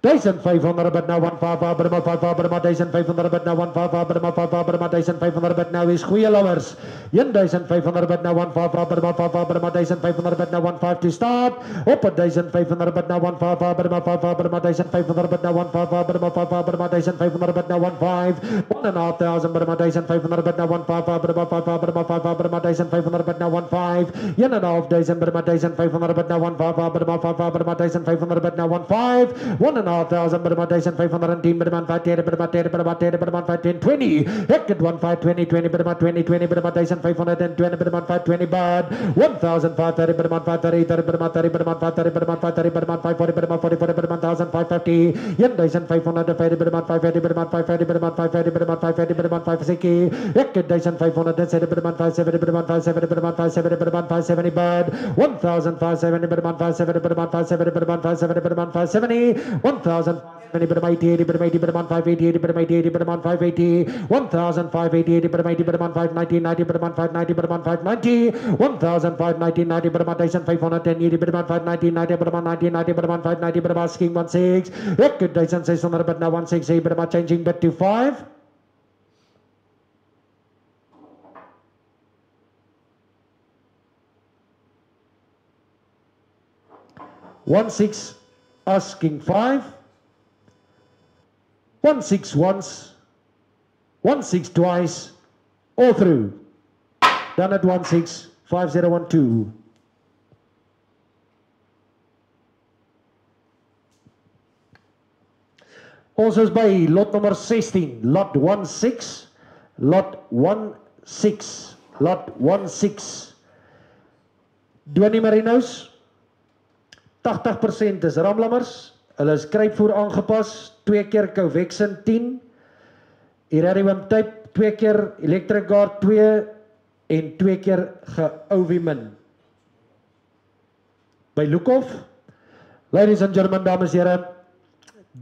1500 bid now 15 bid 1500 bid now 15 bid 1500 bid now is goeie lammers 1500 bid now 15 bid 1500 bid now 15 to start op 1500 bid now 15 bid 1500 bid now 15 bid 1500 bid now 15 1500 bid 1500 bid now 15 bid 1500 bid now 15 1500 bid 1500 bid now 15 bid 1500 bid now 15 1,000 bid 1510 bid 1510 bid 1510 bid 1520 hected 1520 20 bid 2020 bid 1520 bid 1520 bid 1530 bid 1530 30 bid 30 bid 1530 bid 1530 bid 1540 bid 1540 bid 1550 1550 bid 550 bid 550 bid 550 bid 550 bid 560 hected 1570 bid 570 bid 570 bid 570 bid 570 bid 1570 bid 570 bid 570 bid 570 bid 570 1,570 bid 80 bid 80 bid 580 bid 80 bid 580 1,580 bid 80 bid 590 90 bid 590 bid 590 1,590 90 bid 1,510 bid 590 90 bid 90 90 bid 590 bid asking 16 1,600 bid now 160 bid changing bid to 5 16 asking 5 16 once 16 twice all through done at 16 5012 ons is by lot nummer 16 lot 16 lot 16 lot 16 Donnie Marinos 80% is ramlammers, hulle is kruipvoer aangepas, 2 keer Covexin 10, Iradium tape 2 keer Electric Guard 2 en 2 keer Geovimin. By Lukhof, ladies and gentlemen, dames en heren,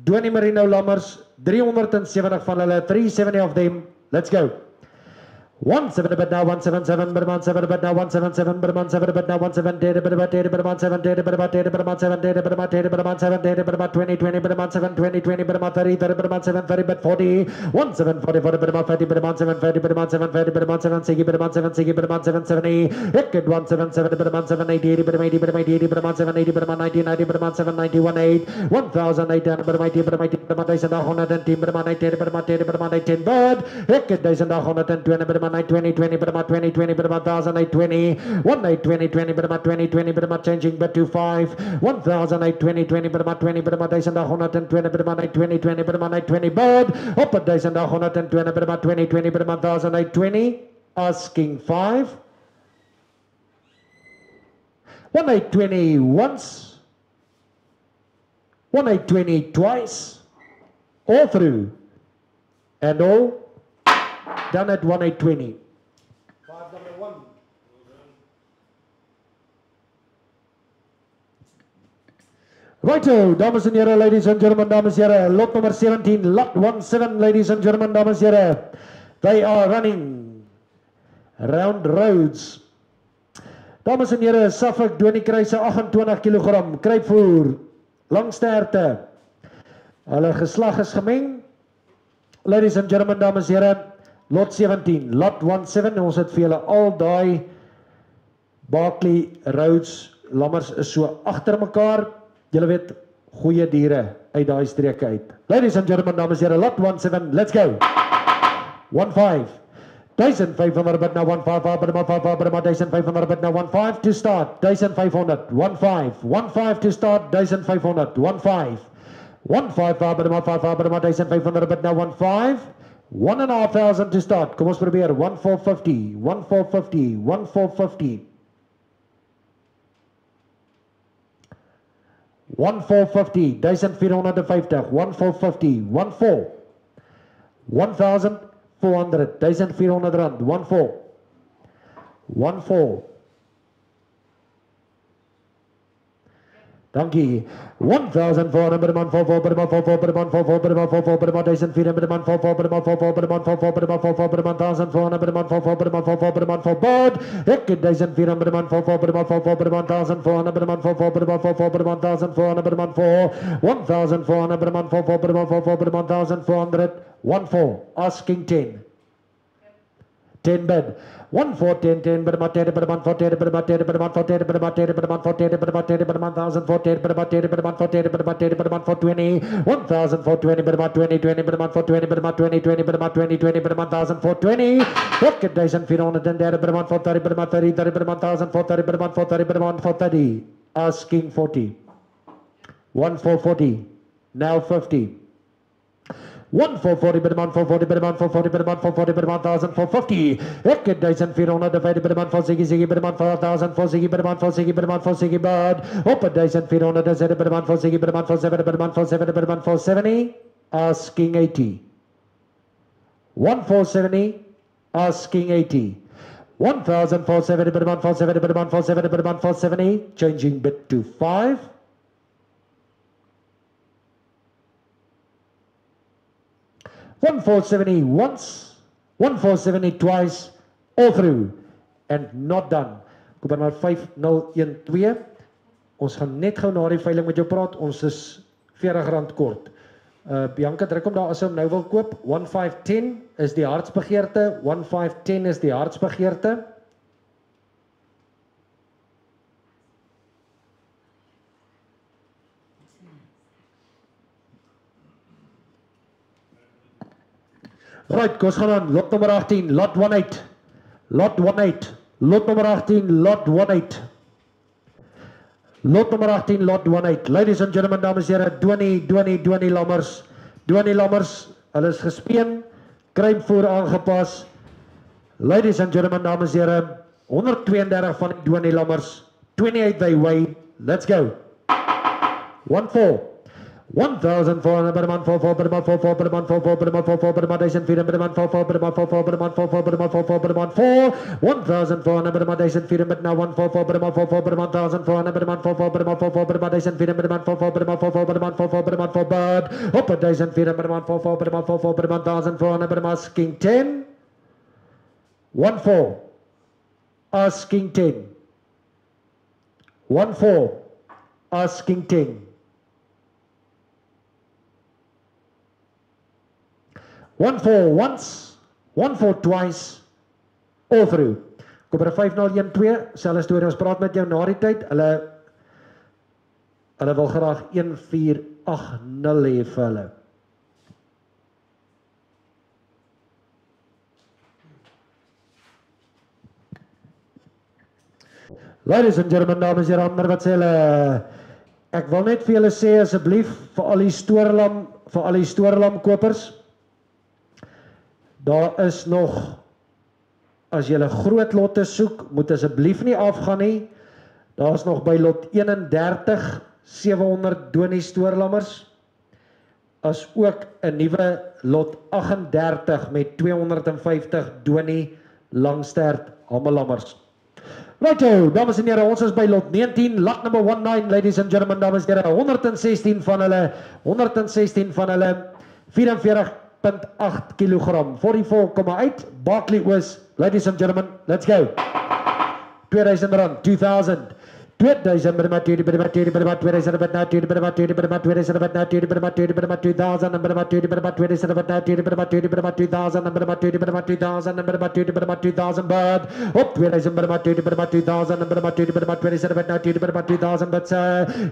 Donnie Marino lammers, 370 van hulle, 370 of them, let's go. 17 bid now 177 bid 17 bid now 177 bid 17 bid now 170 bid 80 bid 170 bid 80 bid 170 bid 80 bid 170 bid 20 20 bid 120 20 bid 30 30 bid 170 bid 40 1740 40 bid 50 bid 170 bid 170 bid 170 bid 170 bid 170 hected 177 bid 170 80 bid 80 bid 80 bid 170 bid 90 90 bid 170 18 1800 bid 80 bid 80 bid 110 bid 90 bid 110 bid 110 bid hected 1820 bid 20 20 bid 20 20 bid 1820 1820 20 bid 20 20 bid changing bid to 5 1820 20 bid 20 bid 1820 bid 20 20 bid 20 bid op 1820 bid 20 20 bid 1820 asking 5 1820 once 1820 twice all through and all done at 1820. 5 number 1. Righto, dames en heren, ladies and gentlemen, dames en heren, lot number 17, lot 17, ladies and gentlemen, dames en heren. They are running round roads. Dames en heren, Suffolk Donnie kruise 28 kg, kruipvoer, langsterte. Hulle geslag is gemeng. Ladies and gentlemen, dames en heren, lot 17, lot 17, ons het vir julle al die Barkley Roads lammers is so agter mekaar. Julle weet, goeie diere uit die streke uit. Ladies and gentlemen, dames en heren, lot 17, let's go. 15. 1500 bid now 15 bid 1500 bid now 15 to start 1500 15 to start 1500 15 15 bid 1500 bid now 15 1,500 to start. Kom ons probeer 1450 1450 1450 1450 1450 1450 14 1,400, 1,400 rand, 14. 14. Dankie. 1,400 per man, 4 per man, 4 per man, 4 per man, 4 per man, 1,400 per man, 4 per man, 4 per man, 4 per man, 4 per man, 1,400 per man, 4 per man, 4 per man, 4 bad. 1,400 per man, 4 per man, 4 per man, 1,400 per man, 4 per man, 4 per man, 1,400 per man, 4, 1,400 per man, 4 per man, 4 per man, 1,400, 1,4, asking 10. 10 bed. 1 4 10 10 per man 10 per man 4 10 per man 10 per man 4 10 per man 10 per man 4 10 per man 10 per man 1,000 4 10 per man 10 per man 4 10 per man 10 per man 420 1,000 420 per man 20 20 per man 420 per man 20 20 per man 20 20 per man 1,000 420 1,410 per man 430 per man 30 30 per man 1,000 430 per man 430 per man 430 asking 40 1,440 now 50 1,440 per man, 440 per man, 440 per man, 440 per man, 1,450. 1,400 divided per man, 460 per man, 4,000, 460 per man, 460 per man, 460 bad. Op 1,400 divided per man, 460 per man, 470 per man, 470 per man, 470. Asking 80. 1,470. Asking 80. 1,470 per man, 470 per man, 470 per man, 470. Changing bit to 5. 1,470 once, 1,470 twice, all through, and not done. Kom maar 5,012. Ons gaan net gou na die veiling met jou praat. Ons is R40 kort. Bianca, druk om daar as jy hom nou wil koop. 1,510 is die hartsbegeerte. 1,510 is die hartsbegeerte. Right, kom ons gaan aan. Lot nummer 18, lot 18. Lot 18. Lot nummer 18, lot 18. Lot nummer 18, lot 18. Ladies and gentlemen, dames en heren, Dwani Lammers. Dwani Lammers, hulle is gespeen, kruipvoer aangepas. Ladies and gentlemen, dames en heren, 132 van die Dwani Lammers. 28 they weigh. Let's go. 1,4. 1,400 per man, 4 per man, 4 per man, 4 per man, 4 per man, 1,400 per man, 4 per man, 4 per man, 4 per man, 4 per man, 4, 1,400 per man, 1,400 now 1,4 per man, 4 per man, 1,400 per man, 4 per man, 4 per man, 1,400 per man, 4 per man, 4 per man, 4 per man, 4 bad, op 1,400 per man, 4 per man, 4 per man, 1,400 per man, asking 10, 1,4, asking 10, 1,4, asking 10. 1,4 once, 1,4 twice, all through. Kom by 5,012, selfde storie, ons praat met jou na die tyd, hulle wil graag 1,480 hê vir hulle. Ladies and gentlemen, dames en heren, wat sê hulle, ek wil net vir julle sê asseblief, vir al die stoorlam kopers, daar is nog, as jy groot lotte soek, moet asseblief nie afgaan nie. Daar is nog by lot 31, 700 Dwani stoorlammers, as ook 'n nuwe lot 38 met 250 Dwani langstert hamelammers. Righto, dames en heren, ons is by lot 19, lot number 19, ladies and gentlemen, dames en heren, 116 van hulle, 44.8 kilogram, 44,8, Barkley Oos, ladies and gentlemen, let's go. 2,000 rand, 2,000. 2,000 per mat, 2,000 per mat, 2,000 per mat, 2,000 per mat, 2,000 per mat, 2,000 per mat, 2,000 per mat, 2,000 per mat, 2,000 per mat, 2,000 per mat, 2,000 per mat, 2,000 per mat, 2,000 per mat, 2,000 per mat, 2,000 per mat, 2,000 per mat, 2,000 per mat, 2,000 per mat, 2,000 bad. Op 2,000 per mat, 2,000 per mat, 2,000 per mat, 2,000 per mat, 2,000 per mat, 2,000 per mat, 2,000 but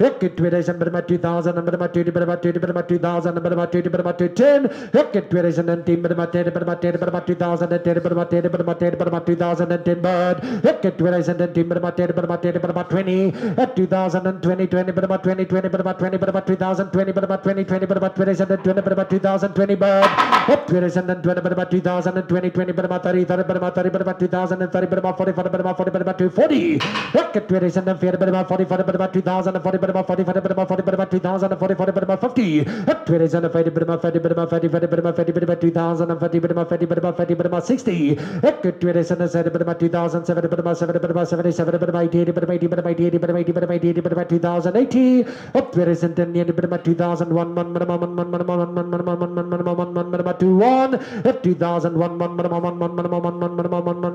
ek 2,000 per mat, 2,000 per mat, 2,000 per mat, 2,000 per mat, 2,000 per mat, 2,000 per mat, 10. Ek 2,010 per mat, 10 per mat, 10 per mat, 2,000 10 per mat, 10 per mat, 10 per mat, 2,010 bad. Ek 2,010 per mat, 10 per mat, 10 per mat, 20. 20, at 2020, 20, but about 20, 20, but about 20, but about 2020, but about 20, 20, but about 2020, but about 2020, but up 2020, but about 2020, 20, but about 30, 30, but about 30, but about 2030, but about 40, 40, but about 40, but about 240. Look at 2040, but about 40, 40, but about 2040, but about 40, 40, but about 40, but about 2040, 40, but about 50. At 2050, but about 50, but about 50, 50, but about 50, but about 2050, but about 50, but about 50, but about 60. At 2070, but about 2070, but about 70, but about 77, but about 80, but about 80, but about 80, but about 80, but about 80, but about 2080. Up 2010, but about 2001, but about 21. At 2001,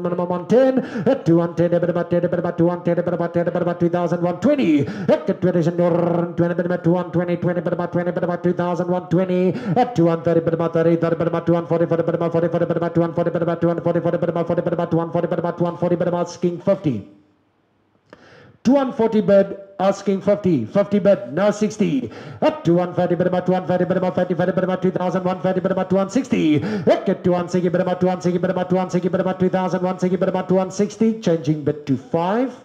but about 110. At 210, but about 10, but about 210, but about 10, but about 2020. At 2020, but about 220, 20, but about 20, but about 2020. At 230, but about 30, 30, but about 240, but about 40, but about 240, but about 240, but about 40, but about 240, but about 240, but about asking 50. 240 bid, asking 50. 50 bid, now 60. Up to 130, but about 230, but about 50, but about 2,130, but about 260. Look at 260, but about 260, but about 260, but about 2,160, but about 260. Changing bid to 5.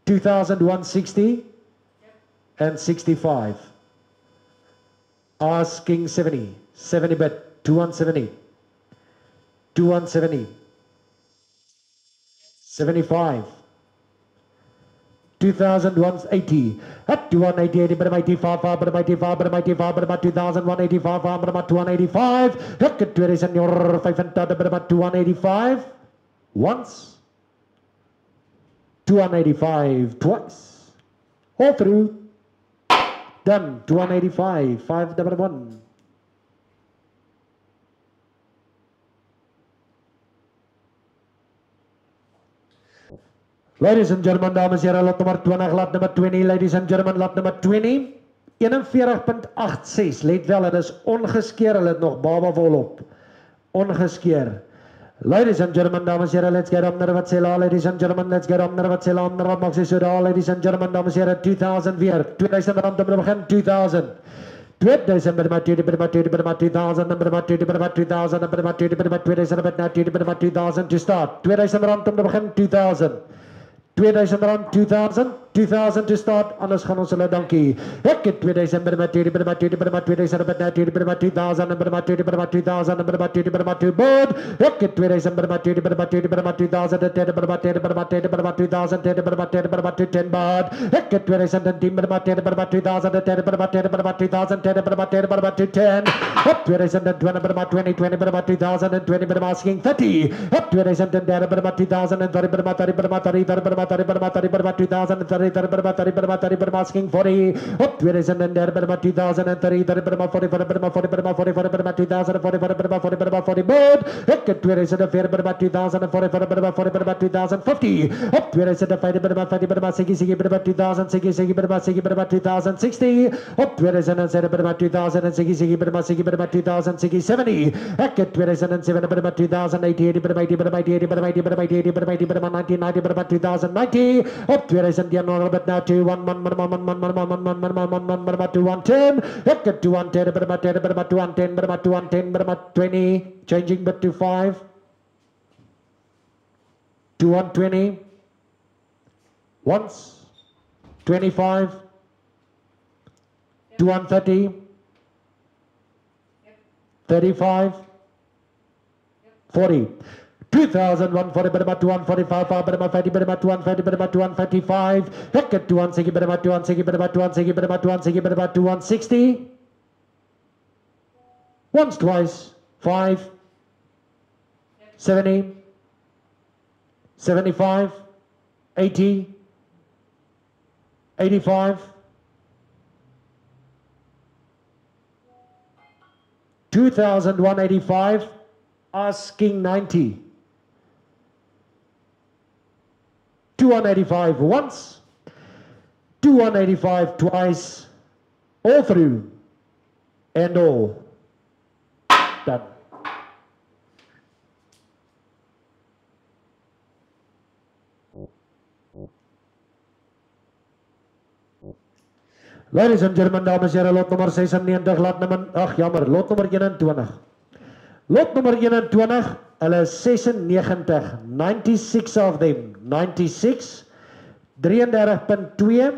2,160 and 65. Asking 70. 70 bid, 2170. 2170. 75. 2,180. Up to 180, but about 85, but about 85, but about 85, but about 2,185, but about 285. Look at 20 your 500, but about 285. Once. 285 twice. All through. Done. 285. 511. Ladies and gentlemen, dames en heren, lot nummer 20, lot nummer 20, ladies and gentlemen, lot nummer 20, 41.86, let wel, het is ongeskeer, hulle het nog baba volop, ongeskeer. Ladies and gentlemen, dames en heren, let's get on naar wat sê la, ladies and gentlemen, let's get on naar wat sê la, naar wat mag sê so daar, ladies and gentlemen, dames en heren, 2000 weer, 2000 rand, om te begin, 2000. 2000, but about 2000, but about 2000, but about 2000, but about 2000, but about 2000, but about 2000, but about 2000, but about 2000 to start. 2000 rand, om te begin, 2000. 2000 rand, 2000, 2000 to start, anders gaan ons hulle dankie. Ek het 2000, but about 2000, but about 2000, but about 2000, but about 2000, but about 2000, but about 2000, but about 2000, but about 2000, but about 2 board. Ek het 2000, but about 2000, but about 2000, but about 2000, 10, but about 10, but about 10, but about 2000, 10, but about 10, but about 10 board. Ek het 2010, but about 10, but about 2000, 10, but about 10, but about 2000, 10, but about 10, but about 10. Up 2020, but about 2020, but about 2020, but about asking 30. Up 2010, but about 2030, but about 30, but about 30, but about 30, but about 30, but about 2030, but about 30, but about 30, but about asking 40. Up 2010, but about 2030, but about 40, but about 40, but about 40, but about 2040, but about 40, but about 40 board. Up 2004, but about 2040, but about 40, but about 2050. Up 2050, but about 50, but about 60, but about 2060, but about 60, but about 2060. Up 2007, but about 2060, but about 60, but about 2060, 70. Up 2007, but about 2080, but about 80, but about 80, but about 80, but about 80, but about 80, but about 1990, but about 2090. Up 2010, but now to 110. Up to 110, but about 10, but about 210, but about 210, but about 20. Changing but to 5. To 120. Once. 25. To 130. 35. 40. 2040, but about 245, but about 50, but about 250, but about 255. Heck at 260, but about 260, but about 260, but about 260, but about 260. Once, twice, 5, 70, 75, 80, 85, 2,185, asking 90. 285 once, 285 twice, all through, and all done. Ladies and gentlemen, dames en heren, lot nummer 96, lot nummer, ach jammer, lot nummer 21. Lot nummer 21, Hulle is 96, 96 of them, 96, 33.2.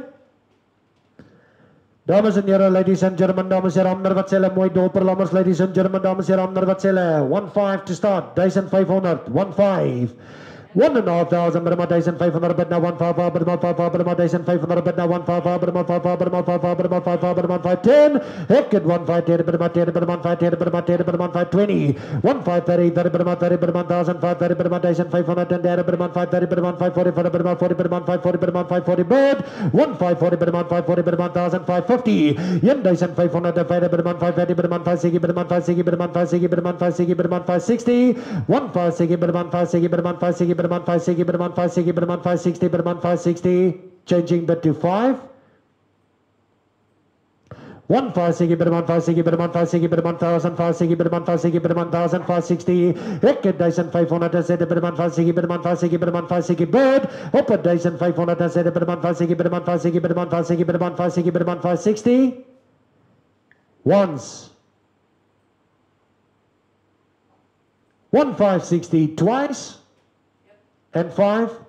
Dames en heren, ladies and gentlemen, dames en heren, amner wat sê hulle mooi dolperlammers, ladies and gentlemen, dames en heren, amner wat sê hulle, 1.5 to start, 1500, 1.5. 1,500 bid maar 1500 bid nou 1,5 bid maar 5 bid maar 1500 bid nou 1,5 bid maar 5 bid maar 5 bid maar 5 bid maar 510 ek het 1,5 bid maar 10 bid maar 5 bid maar 10 bid maar 520 1,530 bid maar 30 bid maar 1530 bid maar 1500 en 30 bid maar 530 bid maar 540 bid maar 40 bid maar 540 bid maar 540 bid 1,540 bid maar 540 bid maar 1550 1500 bid maar 530 bid maar 560 bid maar 560 bid maar 560 bid maar 560 bid maar 560 1,560 bid maar 560 bid maar 560 bid man 560 bid man 560 bid man 560 bid man 560 changing bid to 5 1,560 bid man 560 bid man 560 bid man 1560 bid man 560 bid man 1560 ek het 1500 en sê bid man 560 bid man 560 bid man 560 bid op 1500 en sê bid man 560 bid man 560 bid man 560 bid man 560 bid man 560 once 1,560 twice and 5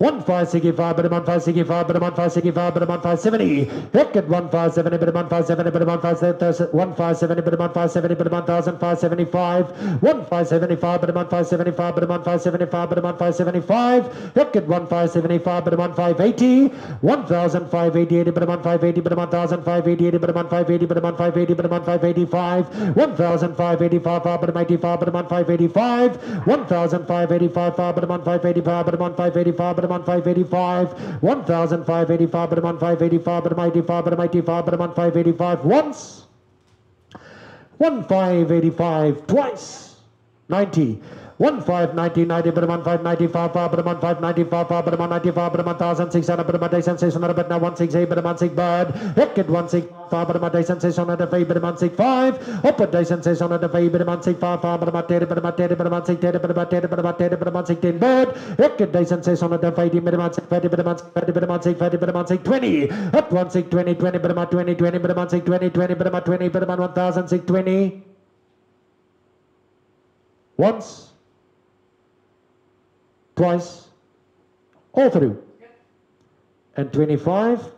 1,565 bid man 565 bid man 565 bid man 570 ek het 1,570 bid man 570 bid man 1,570 bid man 570 bid man 1575 1,575 bid man 575 bid man 575 bid man 575 ek het 1,575 bid man 580 1,580 bid man 580 bid man 1580 bid man 580 bid man 580 bid man 585 1,585 bid man 85 bid man 585 1,585 bid man 585 bid man 585 bid man 585 1,585 bid man 585 bid man 85 bid man 85 bid man 585 once 1,585 twice 90 1,590 90 bid man 595 bid man 595 bid man 95 bid man 1600 bid man 1600 bid now 168 bid man 6 bid ek het 165 bid man 1605 bid man 65 op 1605 bid man 65 bid man 10 bid man 10 bid man 10 bid man 10 bid man 10 bid man 10 bid ek het 1605 bid man 6 bid man 6 bid man 6 bid man 20 up 1620 20 bid man 20 20 bid man 620 20 bid man 20 bid man 1620 once twice, all through, and 25,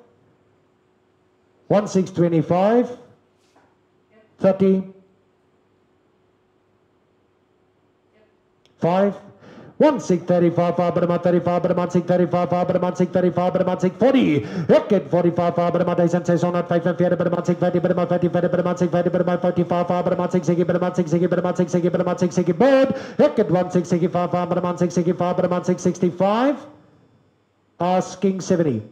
1625, 30, 5, 1635, 5 bid man 35 bid man 635, 5 bid man 635 bid man 640, ek het 45 5 bid man 1645 bid man 640 bid man 50 bid man 640 bid man 55 5 bid man 660 bid man 660 bid man 660 bid man 660 bid ek het 1665 5 bid man 665 bid man 665 asking 70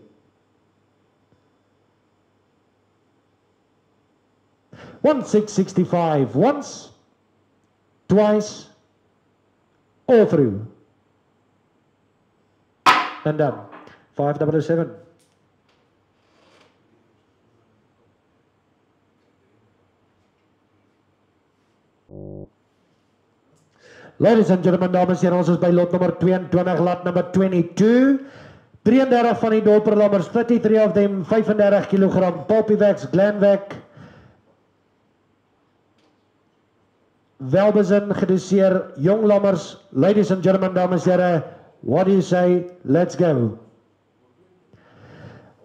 1665 once twice all through and done 577 ladies and gentlemen, dames en heren, ons is by lot nummer 22, lot nummer 22 33 van die dolperlammers, 33 of them 35 kilogram, Pulpyvax, Glenvac welbesin gedoseer, jong lammers, ladies and gentlemen, dames en heren, what do you say? Let's go.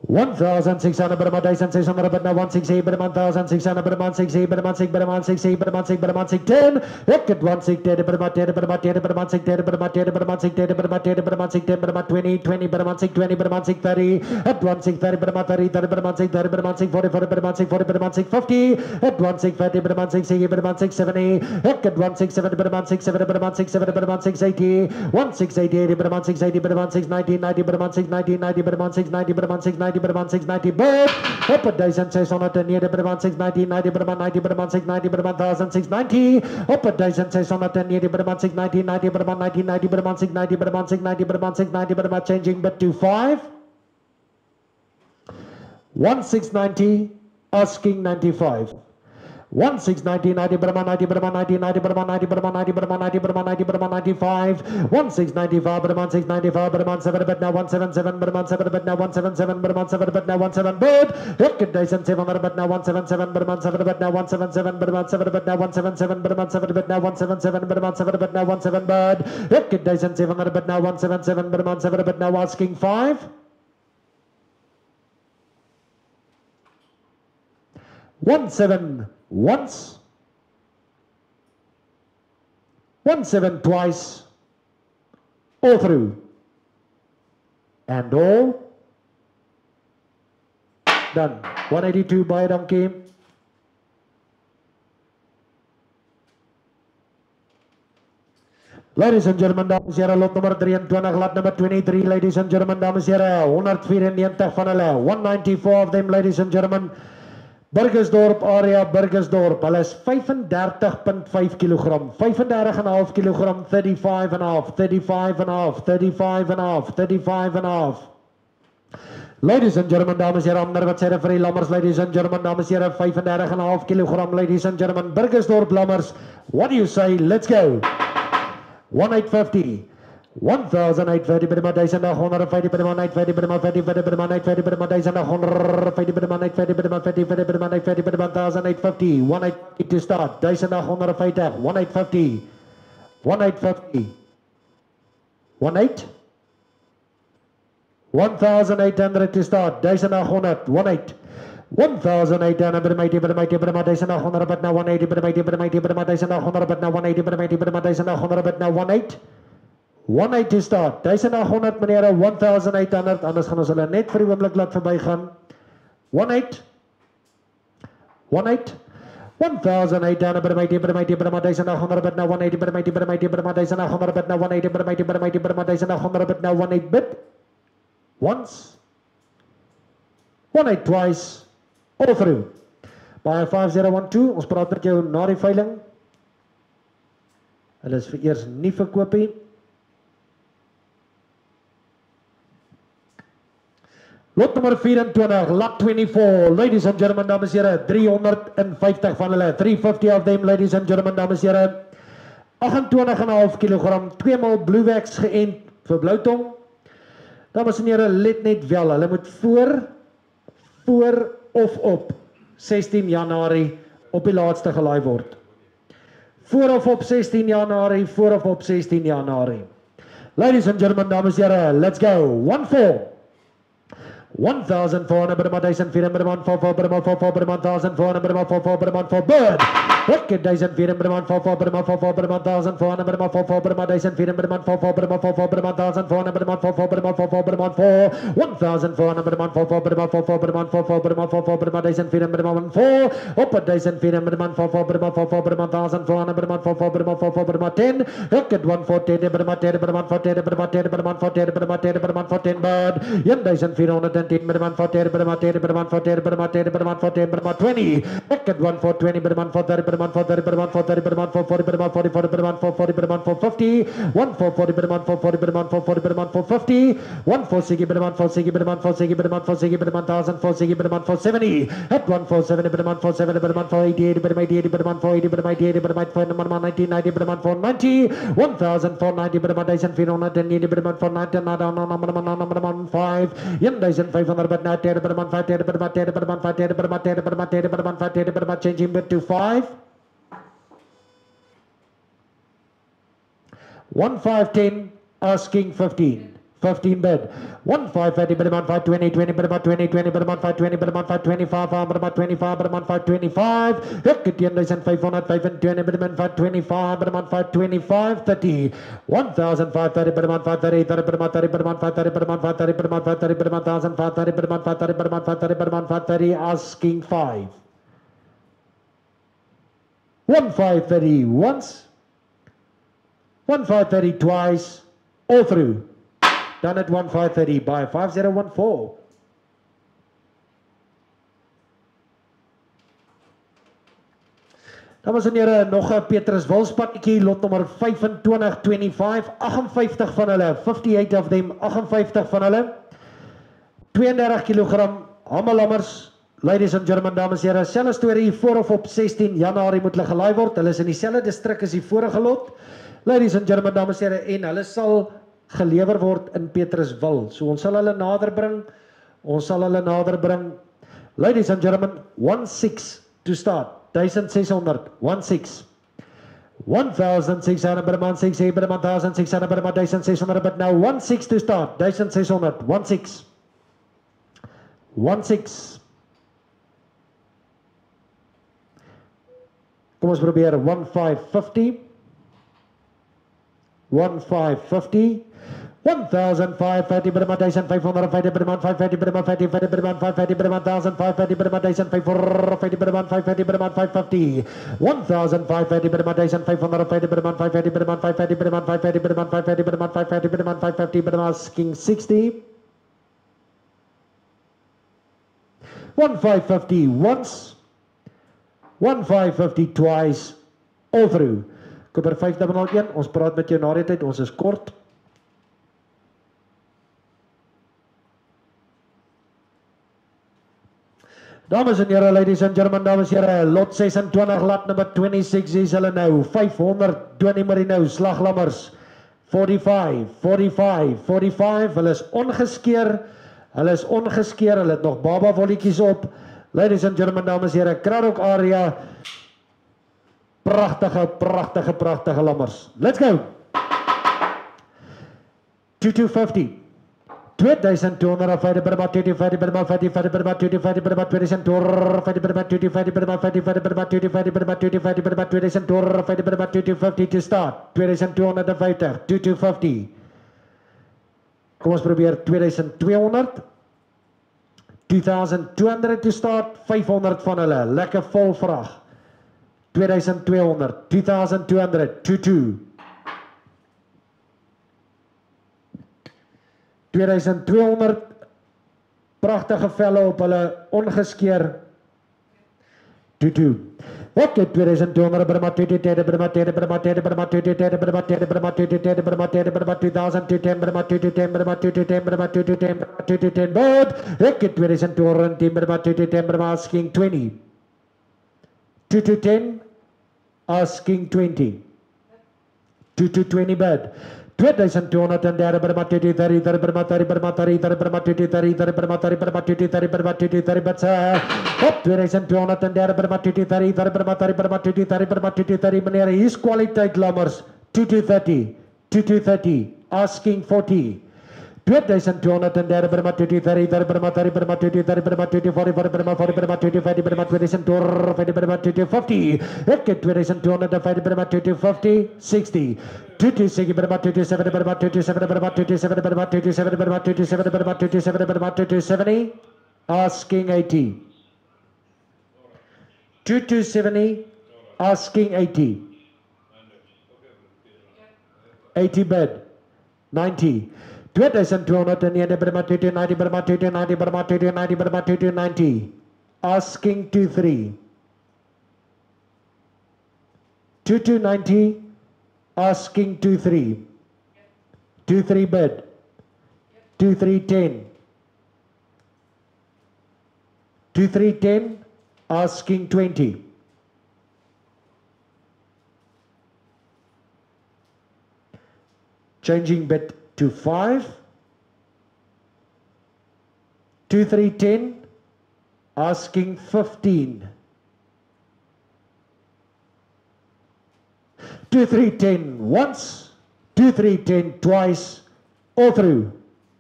1,600 bid man 1,600 bid now 168 bid man 1,600 bid man 68 bid man 6 bid man 68 bid man 6 bid man 610 ek het 160 bid man 10 bid man 10 bid man 610 bid man 10 bid man 610 bid man 10 bid man 610 bid man 20 20 bid man 620 bid man 630 at 1,630 bid man 30 30 bid man 630 bid man 640 40 bid man 640 bid man 650 at 1,650 bid man 660 bid man 670 ek het 1,670 bid man 670 bid man 670 bid man 680 1,680 bid man 680 bid man 690 90 bid man 690 90 bid man 690 bid man 690 bid man 690 bid op 1,609 bid man 690 90 bid man 90 bid man 690 bid man 1,690 op 1,609 bid man 690 90 bid man 90 90 bid man 690 bid man 690 bid man 690 bid man changing bid to 5 1,690 asking 95 1690, 90 Brahma, 90 Brahma, 90 Brahma, 90 Brahma, 90 Brahma, 90 Brahma, 90 Brahma, 95, 1695 Brahma, 695 Brahma, 7 bet now 177 Brahma, 7 bet now 177 Brahma, 7 bet now 17 bird, Hicket Dyson 7 bet now 177 Brahma, 7 bet now 177 Brahma, 7 bet now 177 Brahma, 7 bet now 177 Brahma, 7 bet now 17 bird, Hicket Dyson 7 bet now 177 Brahma, 7 bet now asking 5. 17 once, 17 twice, all through, and all done. 182 by donkey. Ladies and gentlemen, dames en heren, lot nummer 23, lot number 23, ladies and gentlemen, dames en heren, 194 van hulle, 194 of them, ladies and gentlemen. Burgersdorp area, Burgersdorp, hulle is 35.5 kilogram, 35.5 kilogram, 35.5, 35.5, 35.5, 35.5. Ladies and gentlemen, dames en heren, ander wat sê vir die lammers, ladies and gentlemen, dames en heren, 35.5 kilogram, ladies and gentlemen, Burgersdorp lammers, what do you say, let's go, 1850. 1850 per maand, 1850 per maand, 850 per maand, 50 per maand, 850 per maand, 1850 per maand, 850 per maand, 50 per maand, 850 per maand, 1850, 1850 to start, 1850, 1850, 1850, 18, 1800 to start, 1800, 18, 1800 per mighty per mighty per maand, 1800 but now 180 per mighty per mighty per maand, 1800 but now 180 per mighty per maand, 1800 but now 18. 18 to start, 1800 meneer, 1800, anders gaan ons hulle net vir die oomblik laat verby gaan. 18, 18, 1800 per mighty per mighty per maand, 1800 but now 180 per mighty per mighty per maand, 1800 but now 180 per mighty per mighty per maand, 1800 but now 18 bit, once, 18 twice, all through. By 5012, ons praat met jou na die veiling. Hulle is vir eers nie verkoopie. Lot nummer 24, lot 24, ladies and gentlemen, dames en heren, 350 van hulle, 350 of them, ladies and gentlemen, dames en heren, 28,5 kilogram, 2 maal blue wax geënt vir Bloutong. Dames en heren, let net wel, hulle moet voor of op 16 Januarie op die laatste gelaai word. Voor of op 16 Januarie, voor of op 16 Januarie. Ladies and gentlemen, dames en heren, let's go, 1-4. 1,400 per maand, 1,400 per maand, 4 per maand, 4 per maand, 1,400 per maand, 4 per maand, 4 bird. Wicked, 1,400 per maand, 4 per maand, 4 per maand, 1,400 per maand, 4 per maand, 1,400 per maand, 4 per maand, 4 per maand, 1,400 per maand, 4 per maand, 4 per maand, 4, 1,400 per maand, 4 per maand, 4 per maand, 4 per maand, 4 per maand, 1,400 per maand, 4, op 1,400 per maand, 4 per maand, 4 per maand, 1,400 per maand, 4 per maand, 4 per maand, 10, wicked, 1,410 per maand, 10 per maand, 10 per maand, 10 per maand, 10 per maand, 10 per maand, 10 bird, 1,410 per maand, 10 per maand, 10 per maand, 10 per maand, 10 per maand, 10 per maand, 20, wicked, 1,420 per maand, 30 per maand, 30 per maand, 40 per maand, 40 per maand, 40 per maand, 40 per maand, 450, 1,440 per maand, 440 per maand, 440 per maand, 450, 1,460 per maand, 460 per maand, 460 per maand, 460 per maand, 1,460 per maand, 470, at 1,470 per maand, 470 per maand, 480 per maand, 80 per maand, 480 per maand, 80 per maand, 490 per maand, 490, 1,490 per maand, 1,490 per maand, 490, 5, 1,500 per maand, 10 per maand, 5 per maand, 10 per maand, 5 per maand, 10 per maand, 10 per maand, 5 per maand, changing bit to 5. 1,510, asking 15. 15 bid. 1,530 per month, 520, 20 per month, 20, 20 per month, 520 per month, 525 per month, 25 per month, 525. Look at 10,500, 520 per month, 525 per month, 525, 30. 1,530 per month, 530, 30 per month, 30 per month, 530 per month, 530 per month, 530 per month, 1,530 per month, 530 per month, 530 per month, 530, asking 5. 1,530 once. 1,530 twice, all through. Done at 1,530 by 5014. Dames en heren, nog een Petrus Wilspatjie, lot nummer 2525, 58 van hulle, 58 of them, 58 van hulle, 32 kilogram, hamelammers, Ladies and gentlemen, dames en here, selfe storie voor of op 16 Januarie moet hulle gelaai word. Hulle is in dieselfde distrik as die vorige lot. Ladies and gentlemen, dames en here, en hulle sal gelewer word in Petruswil. So ons sal hulle nader bring. Ladies and gentlemen, 16 to start. 1600, 16. 1,600 per month, 600 per month, 1,600 per month, 1,600 but now 16 to start. 1,600, 16. 16. Kom ons probeer 1550. 1550. 1,550 per month, 1,550 per month, 550 per month, 550 per month, 550 per month, 1,550 per month, 1,550 per month, 550 per month, 550. 1,550 per month, 1,550 per month, 550 per month, 550 per month, 550 per month, 550 per month, 550 per month, 550 per month, asking 60. 1,550 once. 1,550 twice. All through. Koper 501, ons praat met jou na die tyd, ons is kort. Dames en here, ladies and gentlemen, dames en here, lot 26, lot number 26 is hulle nou, 500, Donnie Marino, slaglammers, 45, 45, 45, hulle is ongeskeer, hulle het nog baba volletjies op, ladies and gentlemen, dames en here, Kraddock area, pragtige lammers, let's go, 2250, 2,250 per month, 250 per month, 50 per month, 250 per month, 2,250 per month, 250 per month, 50 per month, 250 per month, 250 per month, 2,250 per month, 250 to start, 2,250, 2,250. Kom ons probeer 2,200, 2,200 to start, 500 van hulle, lekker vol vraag, 2,200, 2,200, 2,200. 2,200 pragtige velle op hulle ongeskeer. 2,2. Ek het 2,200 per maand, 2,200 per maand, 2,200 per maand, 2,200 per maand, 2,200 per maand, 2,200 per maand, 2,200 per maand, 2,200 per maand, 2,200 per maand, 2,200 per maand, 2,200 per maand, 2,200 per maand, ek het 2,210 per maand, 2,200 per maand, asking 20. 2,210, asking 20. 2,220 bid. 2,230 per maand, 2,30 per maand, 30 per maand, 30 per maand, 2,30 per maand, 30 per maand, 2,30 per maand, 2,30 per maand, op 2,230 per maand, 2,30 per maand, 30 per maand, 2,30 per maand, 2,30 meneer, hier is kwaliteit lammers, 2,230, 2,230, asking 40. 2,230 per maand, 2,30 per maand, 30 per maand, 2,30 per maand, 2,40 per maand, 40 per maand, 2,50 per maand, 2,250 per maand, 2,250. Ek het 2,250 per maand, 2,250, 60. 2,260 per maand, 2,270 per maand, 2,270 per maand, 2,270 per maand, 2,270 per maand, 2,270 per maand, 2,270 per maand, 2,270, asking 80. 2,270, asking 80. 80 bid, 90. 2,290 per maand, 2,290 per maand, 2,290 per maand, 2,290 per maand, 2,290, asking 2,3. 2,290, asking 2,3. 2,3 bid. 2,310. 2,310, asking 20. Changing bid to 5. 2,310, asking 15. 2,310 once, 2,310 twice, all through,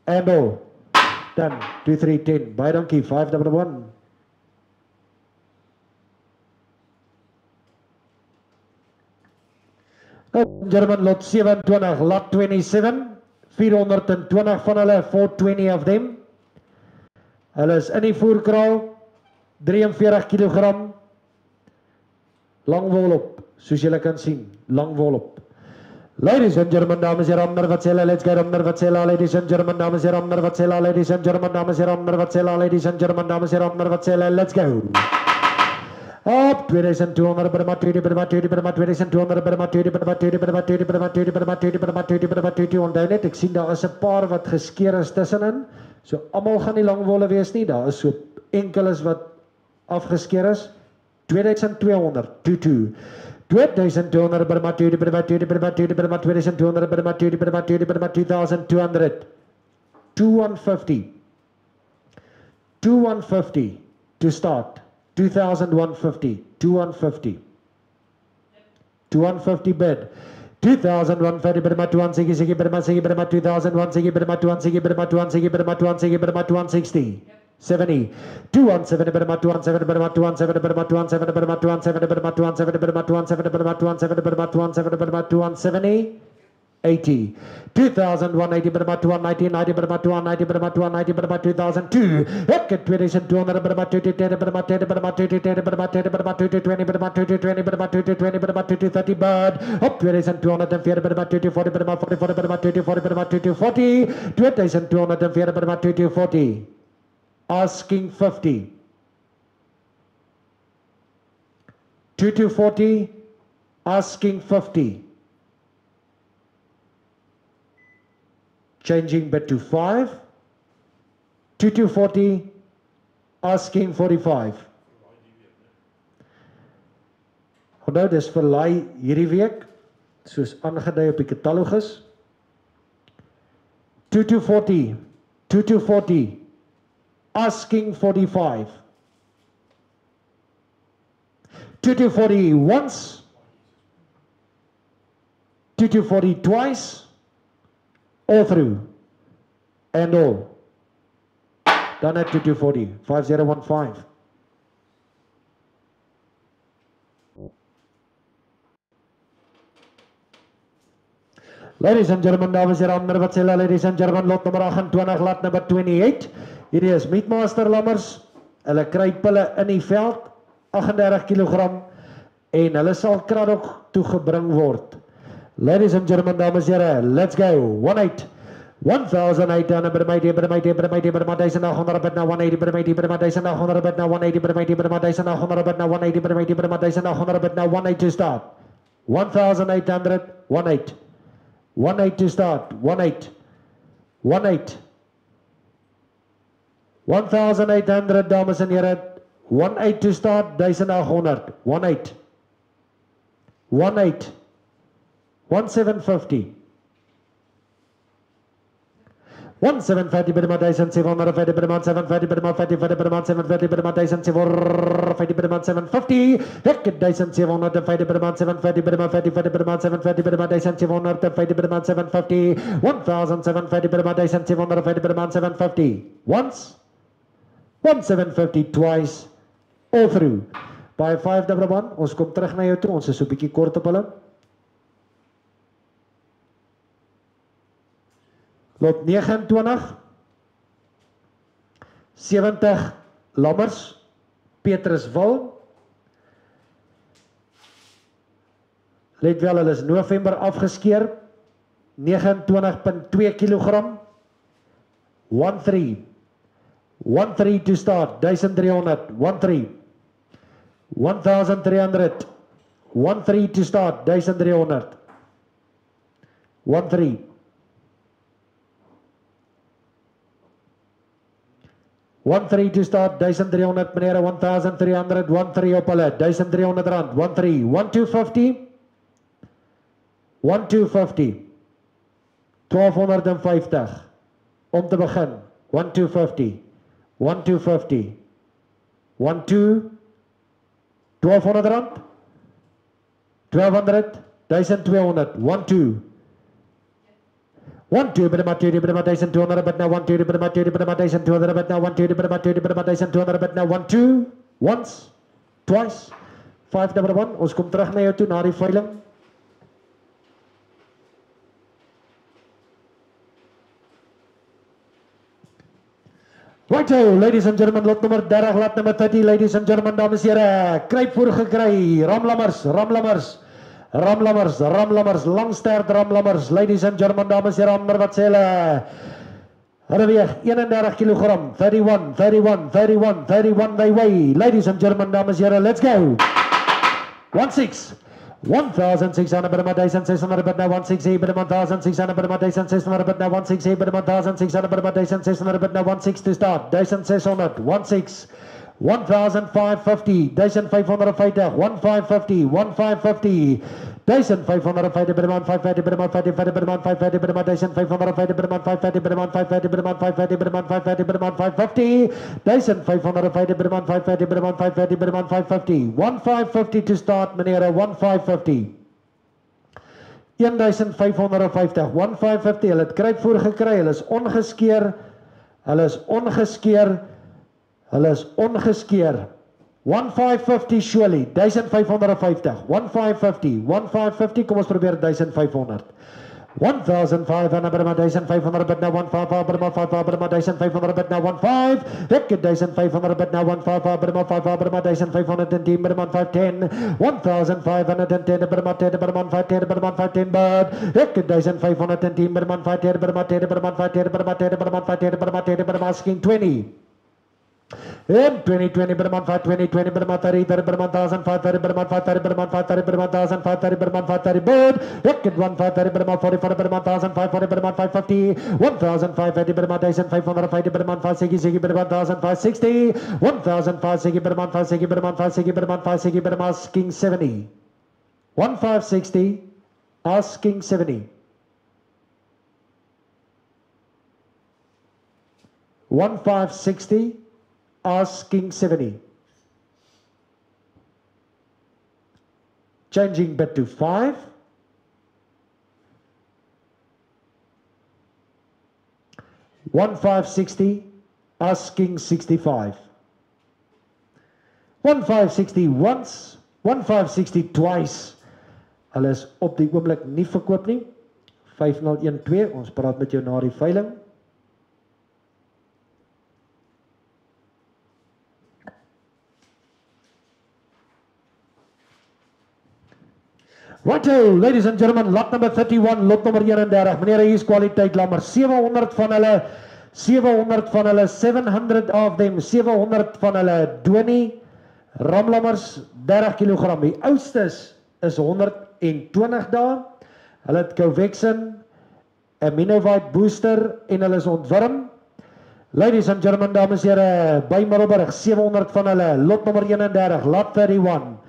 and all. Done. 2,310. Baie dankie. 511. German lot 27, lot 27, 420 van hulle, 420 of them. Hulle is in die voerkraal, 43 kilogram, lang wol op, soos julle kan sien, lang wol op. Ladies and gentlemen, dames en heren, wat sê, let's get onder wat sê, ladies and gentlemen, dames en heren, wat sê, ladies and gentlemen, dames en heren, wat sê, ladies and gentlemen, dames en heren, wat sê, let's go. Op 2,200 per maand, 2 per maand, 2 per maand, 2,200 per maand, 2 per maand, 2 per maand, 2 per maand, 2 per maand, 2 per maand, 2 per maand, 2 onthou net, ek sien daar is 'n paar wat geskeer is tussenin. So almal gaan nie lang wolle wees nie, daar is so enkeles wat afgeskeer is, 2200, 22. 2200 per mat 2 per mat 2 per mat 2 per mat 2200 per mat 2 per mat 2 per mat 2200, 2150, 2150 to start, 2150, 2150, 2150 bid. 2150 per mat 160 per mat 60 per mat 2160 per mat 160 per mat 160 per mat 160 per mat 160. 70, 217 per mat 217 per mat 217 per mat 217 per mat 217 per mat 217 per mat 217 per mat 217 per mat 217 per mat 270, 80, 2180 per mat 290, 90 per mat 290 per mat 290 per mat 2002, Hekket 2200 per mat 210 per mat 10 per mat 210 per mat 10 per mat 220 per mat 220 per mat 220 per mat 230 bird, up 2204 per mat 240 per mat 40 per mat 240 per mat 240, 2204 per mat 240. Asking 50. 2240, asking 50. Changing bid to 5. 2240, asking 45. Onthou dis verlaai hierdie week, soos aangedui op die katalogus. 2240, 2240. Asking 45. 2240 once. 2240 twice. All through. And all. Done at 2240. 5015. Ladies and gentlemen, dames en heren, wat sê ladies and gentlemen, lot nummer 28, lot number 28. Hierdie is Meatmaster lammers. Hulle kry pille in die veld, 38 kg, en hulle sal kraddock toegebring word. Ladies and gentlemen, dames en heren, let's go. 18, 1800 per my 1800 bid now 180 per my 1800 bid now 180 per my 1800 bid now 180 per my 1800 bid now 18 to start. 1800, 18. 18 to start, 18, 18. 1800 dames en heren, 18 to start, 1800, 18, 18, 1750. 1750 per mat 1750 per mat 750 per mat 50 per mat 750 per mat 1750 per mat 750 Hekket 1750 per mat 750 per mat 50 per mat 750 per mat 1750 per mat 750 1750 per mat 1750 per mat 750 once 1750 twice all through by 511 ons kom terug na jou toe ons is so 'n bietjie kort op hulle. Lot 29, 70 lammers, Petruswil. Let wel, hulle is November afgeskeer, 29.2 kg, 13, 13 to start, 1300, 13, 1300, 13 to start, 1300, 13. 13 to start, 1300 meneer, 1300, 13 op hulle, 1300 rand, 13, 1250, 1250, 1250, om te begin, 1250, 1250, 12, 1200 rand, 1200, 1200, 12, 12 per mat 2 per mat 1200 but now 12 per mat 2 per mat 1200 but now 12 per mat 2 per mat 1200 but now 12 once twice 511 ons kom terug na jou toe na die veiling. Righto, ladies and gentlemen, lot nummer 30, lot nummer 30, ladies and gentlemen, dames en heren, kruip voor gekry, ramlammers, ramlammers. Ramlammers, ramlammers, langstert ramlammers, ladies and gentlemen, dames en heren, wat sê hulle? Hulle weeg 31 kg, 31, 31, 31, 31 they weigh. Ladies and gentlemen, dames en heren, let's go. 16, 1600 per mat 1600 per now 160 per mat 1600 per mat 1600 per now 160 per mat 1600 per mat 1600 per now 16 to start 1600 16 1550, 1550, 1550, 1550, 1550 per man, 550 per man, 550 per man, 550 per man, 1550 per man, 550 per man, 550 per man, 550 per man, 550 per man, 550, 1550 per man, 550 per man, 550 per man, 550, 1550 to start, meneer, 1550. 1550, 1550, hulle het kruipvoer gekry, hulle is ongeskeer, hulle is ongeskeer, hulle is ongeskeer. 1550 surely, 1550, 1550, 1550, kom ons probeer 1500. 1500 per man, 1500 per now, 1500 per man, 500 per man, 1500 per now, 15, ek 1500 per now, 1500 per man, 500 per man, 1510 per man, 510, 1510 per man, 10 per man, 510 per man, 510 bird, ek 1510 per man, 510 per man, 10 per man, 510 per man, 10 per man, 510 per man, 10 per man, asking 20. And 20 per month, 20 per month, 30 per month, 1,000, per month, 30 per month, 30 per month, 1,000, 30 per month, 30 bird. Wicked 1,530 per month, 44 per month, 1,540 per month, 550, 1,550 per month, 1,550 per month, 560 per month, 1,560, 1,560 per month, 560 per month, 560 per month, 560 per month, asking 70. 1,560, asking 70. 1,560. Asking 70. Changing bid to 5. $1,560. Asking 65. 1,560 once. 1,560 twice. Hulle is op die oomblik nie verkoop nie. 5012. Ons praat met jou na die veiling. Righto, ladies and gentlemen, lot number 31, lot nummer 31. Meneer, hier is kwaliteit lammer. 700 van hulle, 700 of them, 700 van hulle, Donie, ramlammers, 30 kilogram. Die oustes is 120 dae. Hulle het Covexin, Aminovite booster en hulle is ontwurm. Ladies and gentlemen, dames en here, by Middelburg, 700 van hulle, lot nummer 31, lot 31.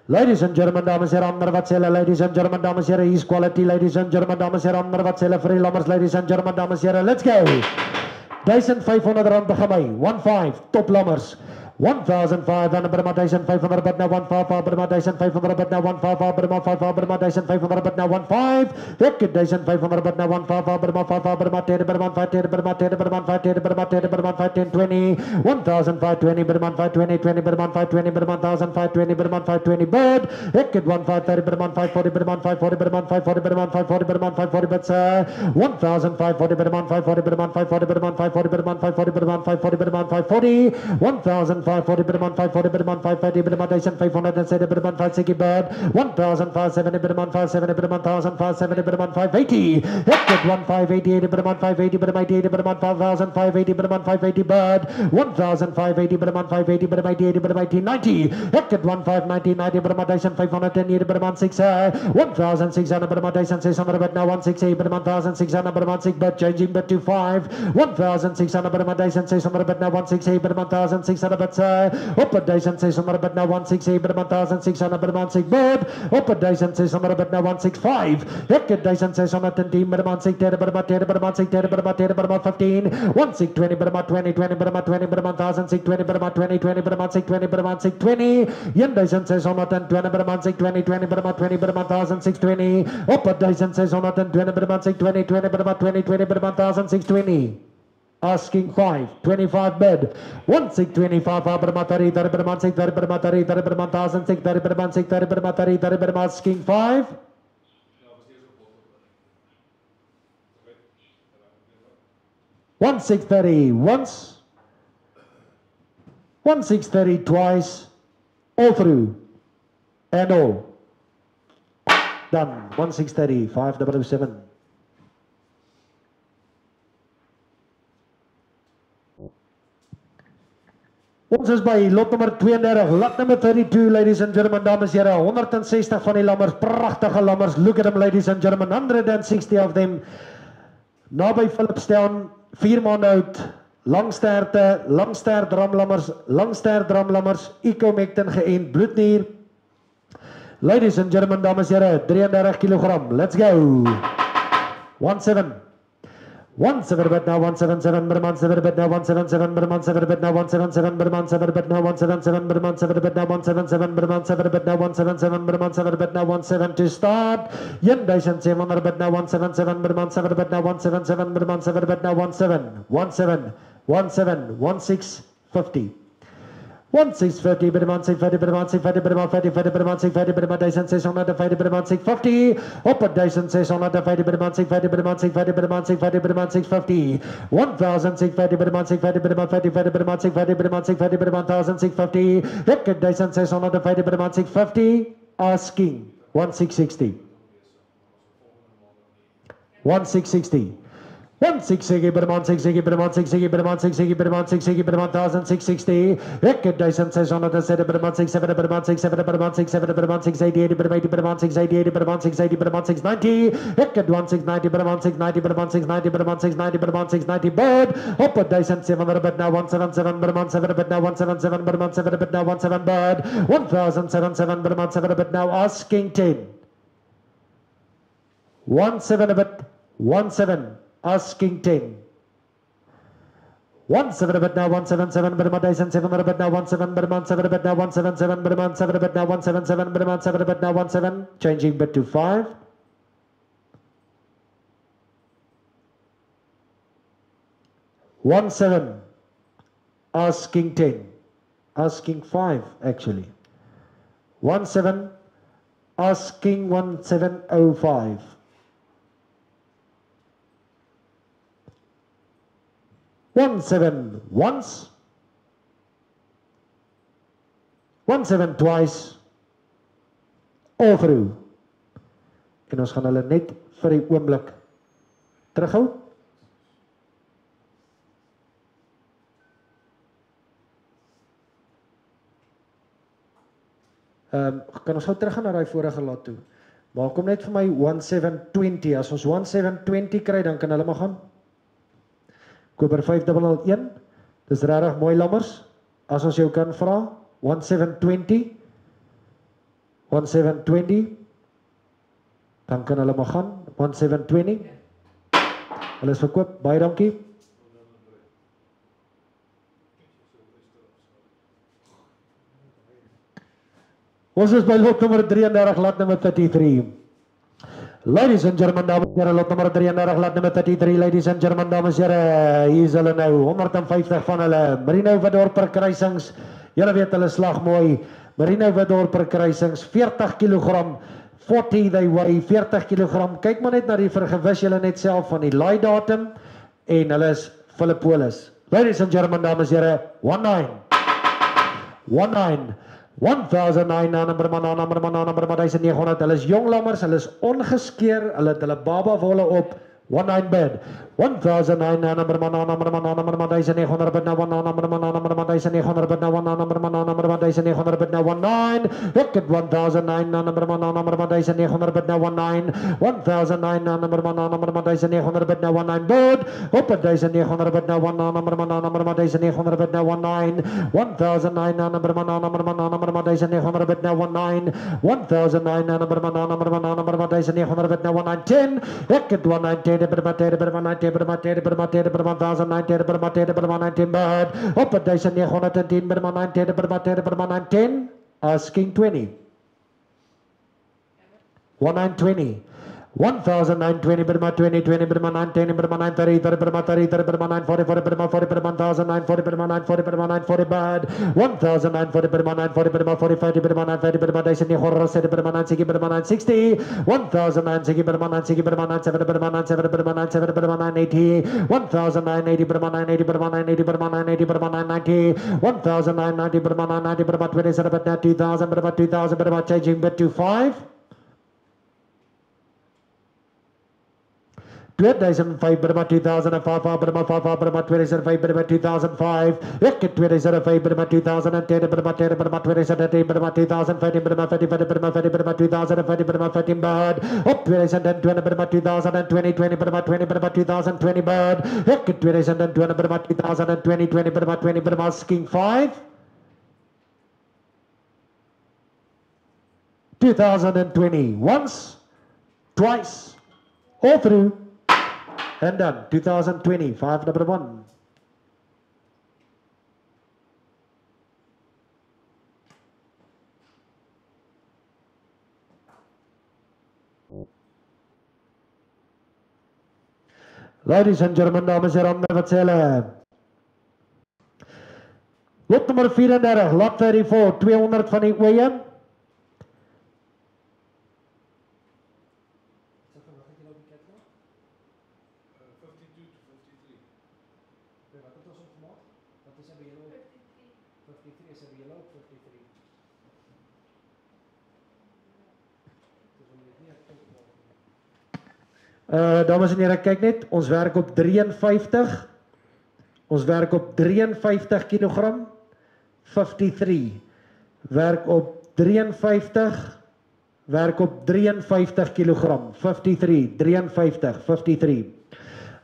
Ladies and gentlemen, dames en heren, ander wat sê hulle, ladies and gentlemen, dames en heren, hier's quality, ladies and gentlemen, dames en heren, ander wat sê hulle vir die lammers, ladies and gentlemen, dames en heren, let's go! R1,500 begin my, 1,5, top lammers, 1,500 per maand, 1,500 per now, 1,500 per maand, 1,500 per now, 1,500 per maand, 500 per maand, 1,500 per now, 1,5, ek 1,500 per now, 1,500 per maand, 500 per maand, 10 per maand, 5 per maand, 10 per maand, 5 per maand, 10 per maand, 5, 10, 20, 1,520 per maand, 520, 20 per maand, 520 per maand, 1,520 per maand, 520 bird, ek 1,530 per maand, 540 per maand, 540 per maand, 540 per maand, 540 per maand, 540 per maand, 1,540 per maand, 540 per maand, 540 per maand, 540 per maand, 540 per maand, 540 per maand, 540, 1,540 per month, 540 per month, 530 per month, 1,570 per month, 560 bird, 1,570 per month, 570 per month, 1,570 per month, 580, hectic 1,580 per month, 580 per month, 80 per month, 5,580 per month, 580 bird, 1,580 per month, 580 per month, 80 per month, 90, hectic 1,590, 90 per month, 1,510 per month, 6, 1,600 per month, 1,600 but now 1,680 per month, 1,600 per month, 6 but changing but to 5, 1,600 per month, 1,600 but now 1,680 per month, 1,600 but op 1,600 but now 1,680 per month, 1,600 per month, 6 bird, op 1,600 but now 1,65, ek 1,610 per month, 6 10 per month, 10 per month, 6 10 per month, 10 per month, 15, 1,620 per month, 20 20 per month, 20 per month, 1,620 per month, 20 20 per month, 6 20 per month, 6 20, 1,620 per month, 6 20 20 per month, 20 per month, 1,620, op 1,620 per month, 6 20 20 per month, 20 20 per month, 1,620. Asking 5, 25 bid, 1,625 per month, 30 per month, 6 per month, 30 per month, 1,630 per month, 6 per month, 30 per month, asking 5. 1,630 once, 1,630 twice, all through, and all. Done, 1,630, 5,007. Ons is by lot nummer 32, lot nummer 32, ladies and gentlemen, dames en heren, 160 van die lammers, prachtige lammers, look at them, ladies and gentlemen, 160 of them, na by Philipstown, 4 maand oud, langster dramlammers, Icomectin geënt, bloednier. Ladies and gentlemen, dames en heren, 33 kilogram, let's go. 17. 17 bit now, 177 Berman 7 bit now, 177 Berman 7 bit now, 177 Berman 7 bit now, 177 Berman 7 bit now, 177 Berman 7 bit now, 177 Berman 7 bit now, 17 to start. 1700 bit now, 177 Berman 7 bit now, 177 Berman 7 bit now, 17 1650. 1650 Berman 650 Berman 650 Berman 50 Berman 650 Berman 1650 Berman 650 op 1650 Berman 650 Berman 650 Berman 650 Berman 650 1650 Berman 650 Berman 50 Berman 650 Berman 650 Berman 1650 1650 Berman 650 asking 1660 1660 1660 Berman 660 Berman 660 Berman 660 Berman 660 Berman 1660 1607 Berman 67 Berman 67 Berman 67 Berman 680 Berman 80 Berman 680 Berman 680 Berman 690 1690 Berman 690 Berman 690 Berman 690 Berman 690 bird op 1700 bit now 177 Berman 7 bit now 177 Berman 7 bit now 17 bird 1077 Berman 7 bit now asking 10 17 bit 17 asking 10. 17 bit now, 177 Berman 7 bit now, 17 Berman 7 bit now, 177 Berman 7 bit now, 177 Berman 7 bit now, 17, changing bit to 5. 17 asking 10, asking 5 actually. 17 asking 1705. 17 once, 17 twice, all through. En ons gaan hulle net vir die oomblik terughou. Kan ons gou teruggaan na die vorige lot toe. Maar kom net vir my 1720, as ons 1720 kry, dan kan hulle maar gaan. Koper 5001, dis regtig mooi lammers, as ons jou kan vra, 1720, 1720, dan kan hulle maar gaan, 1720, hulle is verkoop, baie dankie. Ons is by lot nummer 33, lot nummer 33. Ladies and gentlemen, dames en heren, lot nummer 33, lot nummer 33, ladies and gentlemen, dames en heren, hier is hulle nou, 150 van hulle, Merino Widorper kruisings, julle weet hulle slag mooi, Merino Widorper kruisings, 40 kilogram, 40 they weigh, 40 kilogram, kyk maar net na die vergewis julle net self van die laai datum, en hulle is Philippolis. Ladies and gentlemen, dames en heren, 19, 1900, hulle is jong lammers, hulle is ongeskeer, hulle het hulle baba wolle op, 19 bid, 1900, 1900 bid now, 1900 bid now, 1900 bid now, 1900 bid now, 19, look at 1900, 1900 bid now, 19, 1900, 1900 bid now, 19 bid, op 1900 bid now, 1900 bid now, 19, 1900, 1900 bid now, 19, 1900, 1900 bid now, 10, look at 190, bird, op 1910 1910, asking 20. 1920. 1920 Burma 2020 Burma 910 Burma 930 Burma 30 Burma 940 Burma 40 Burma 1940 Burma 940 Burma 940 bad 1940 Burma 940 Burma 45 Burma 930 Burma 960 Burma 960 Burma 960 1960 Burma 960 Burma 97 Burma 97 Burma 97 Burma 980 1980 Burma 980 Burma 980 Burma 980 Burma 990 1990 Burma 990 Burma 27 2000 Burma 2000 Burma changing bit to 5 2005 Burma 2005 Burma 5 Burma 2005 Burma 2005 Ek 2005 Burma 2010 Burma 10 Burma 2017 Burma 2015 Burma 35 Burma 30 Burma 2015 Burma 15 bird up 2020 Burma 2020 20 Burma 20 Burma 2020 bird Ek 2020 Burma 2020 20 Burma 20 Burma King 5 2020 once twice all through and done. 2020, 5 number 1. Ladies and gentlemen, dames en heren, wat zellen. Lot nummer 34, lot 34, 200 van die ooie. Dames en heren, kyk net, ons werk op 53, ons werk op 53 kilogram, 53, werk op 53, werk op 53 kilogram, 53, 53, 53.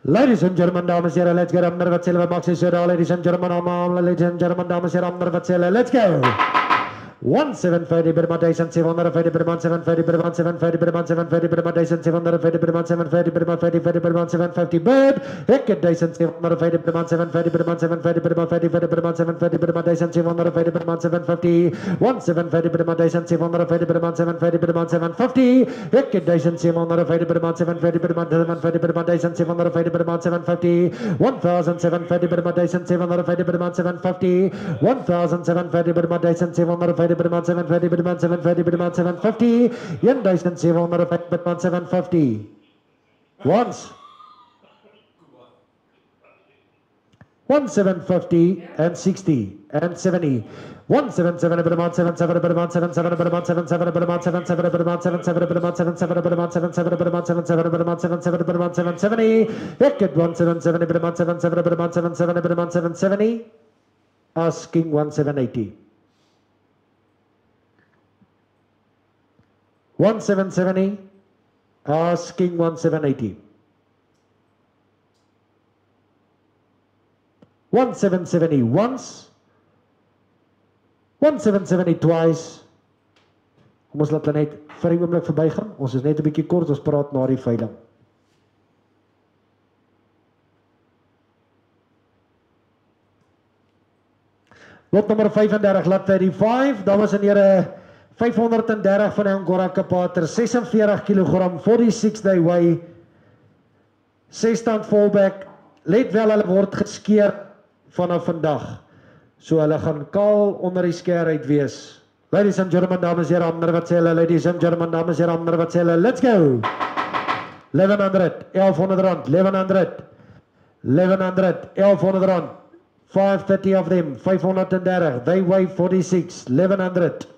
Ladies and gentlemen, dames en heren, let's get under wat sê, wat maak sy so daar, ladies and gentlemen, ladies and gentlemen, dames en heren, under wat sê, let's go! 1750 Burma 1750 Burma 750 Burma 750 Burma 750 Burma 1750 Burma 750 Burma 50 Burma 750 bird Ek 1750 Burma 750 Burma 750 Burma 50 Burma 750 Burma 1750 Burma 750 1750 Burma 1750 Burma 750 Burma 750 Ek 1750 Burma 750 Burma 750 Burma 1750 Burma 750 1750 Burma 1750 Burma 750 1750 Burma 1750 Burma 750 Burma 750 Burma 750 1750 Burma 750 once 1750 and 60 and 70 177 Burma 77 Burma 77 Burma 77 Burma 77 Burma 77 Burma 77 Burma 77 Burma 77 Burma 77 Burma 770 Ek 177 Burma 77 Burma 77 Burma 770 asking 1780 1770 asking 1780 1770 once 1770 twice. Kom ons laat net vir 'n oomblik verbygaan. Ons is net 'n bietjie kort, ons praat na die veiling. Lot nummer 35, lot 35, dames en here, 530 van die Angora Kapater, 46 kg, 46 day weigh, 6 stand fallback, let wel hulle word geskeer vanaf vandag, so hulle gaan kaal onder die skeer uit wees. Ladies and gentlemen, dames en here, ander wat sê hulle, ladies and gentlemen, dames en here, ander wat sê hulle, let's go! 1100, 1100 rand, 1100, 1100, 1100 rand, 530 of them, 530, they weigh 46, 1100,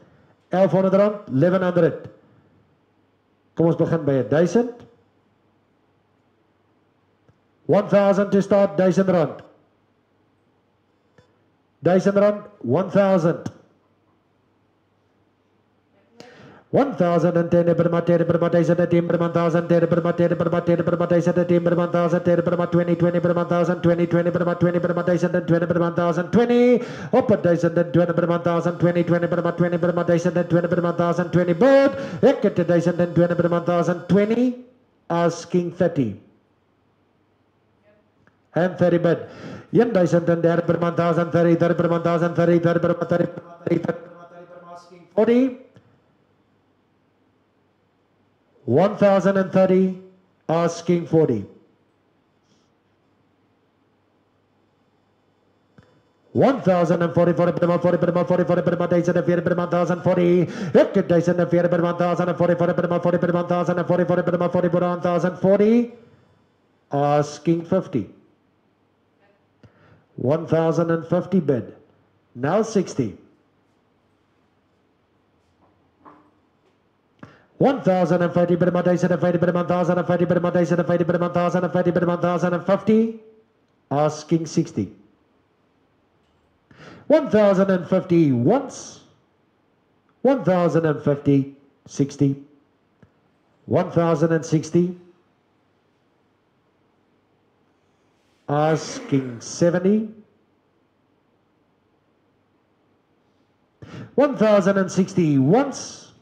1100 rand, 1100. Kom ons begin by 1000. 1000 to start, 1000 rand. 1000 rand, 1000. 1010 Burma 10 Burma 1010 Burma 1010 Burma 10 Burma 10 Burma 1010 Burma 1010 Burma 20 20 Burma 1020 20 Burma 20 Burma 1020 Burma 1020 op 1020 Burma 1020 20 Burma 20 Burma 1020 Burma 1020 bird ek het 1020 Burma 1020 asking 30 and 30 bid 1030 Burma 1030 30 Burma 1030 30 Burma 30 Burma asking 40 1030 asking 40 1040 40 Burma 40 Burma 40 40 Burma 1040 Burma 1040 ek 1040 Burma 1040 40 Burma 40 Burma 1040 40 Burma 40 Burma 1040 asking 50 1050 bid now 60 1,050 per 1,050 per 1,050 per 1,050 per 1,050 per 1,050, asking 60. 1,050 once, 1,050, 60, 1,060, asking 70, 1,060 once,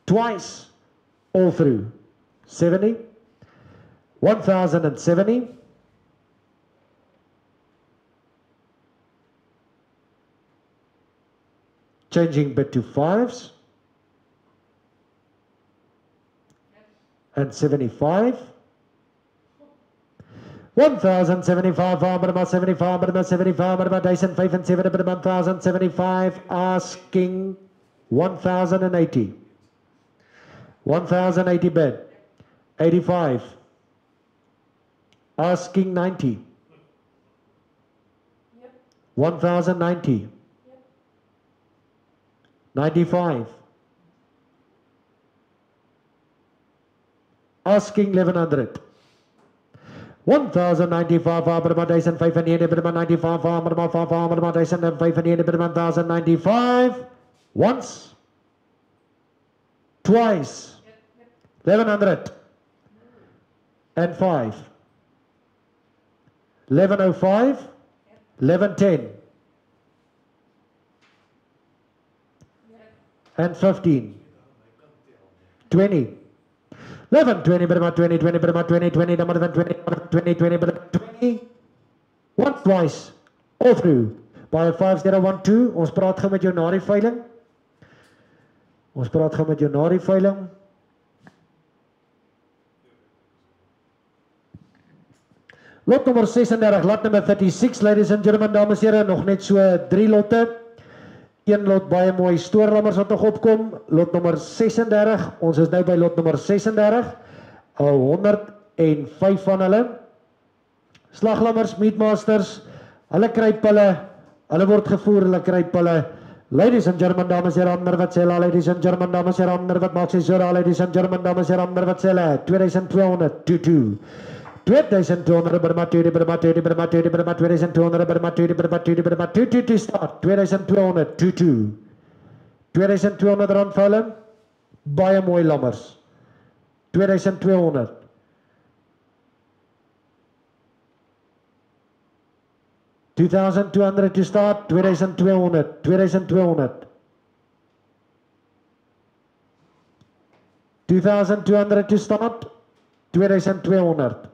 twice, all through, 70, 1,070, changing bit to fives, and 75, 1,075, 75, 75, Dyson 5 and 7, 1,075, asking 1,080, 1,080 bid, 85, asking 90, 1,090, 95, asking 1,100, 1,095, Dyson 5 and 8, 95, Dyson 5 and 8, 1,095, once, twice, 1,100, and 5, 1,105, 1,110, and 15, 20, 11, 20, 20, 20, 20, 20, 20, 20, 20, one twice, all through, by 5012, ons praat gou met jou na die veiling, lot nummer 36, lot nummer 36, ladies and gentlemen, dames en heren, nog net so 3 lotte, 1 lot baie mooi stoorlammers wat nog opkom, lot nummer 36, ons is nou by lot nummer 36, 105 van hulle, slaglammers, meatmasters, hulle kry pille, hulle word gevoer, hulle kry pille, ladies and gentlemen, dames en heren, ander wat sê hulle, ladies and gentlemen, dames en heren, ander wat maak sy so, ladies and gentlemen, dames en heren, ander wat sê hulle, 2,200, 2,2, 2,200 per mat, 2,200 to start, 2,200, 2,2, 2,200 rand vir hulle, baie mooi lammers, 2,200, 2,200 to start, 2,200, 2,200, 2,200 to start, 2,200.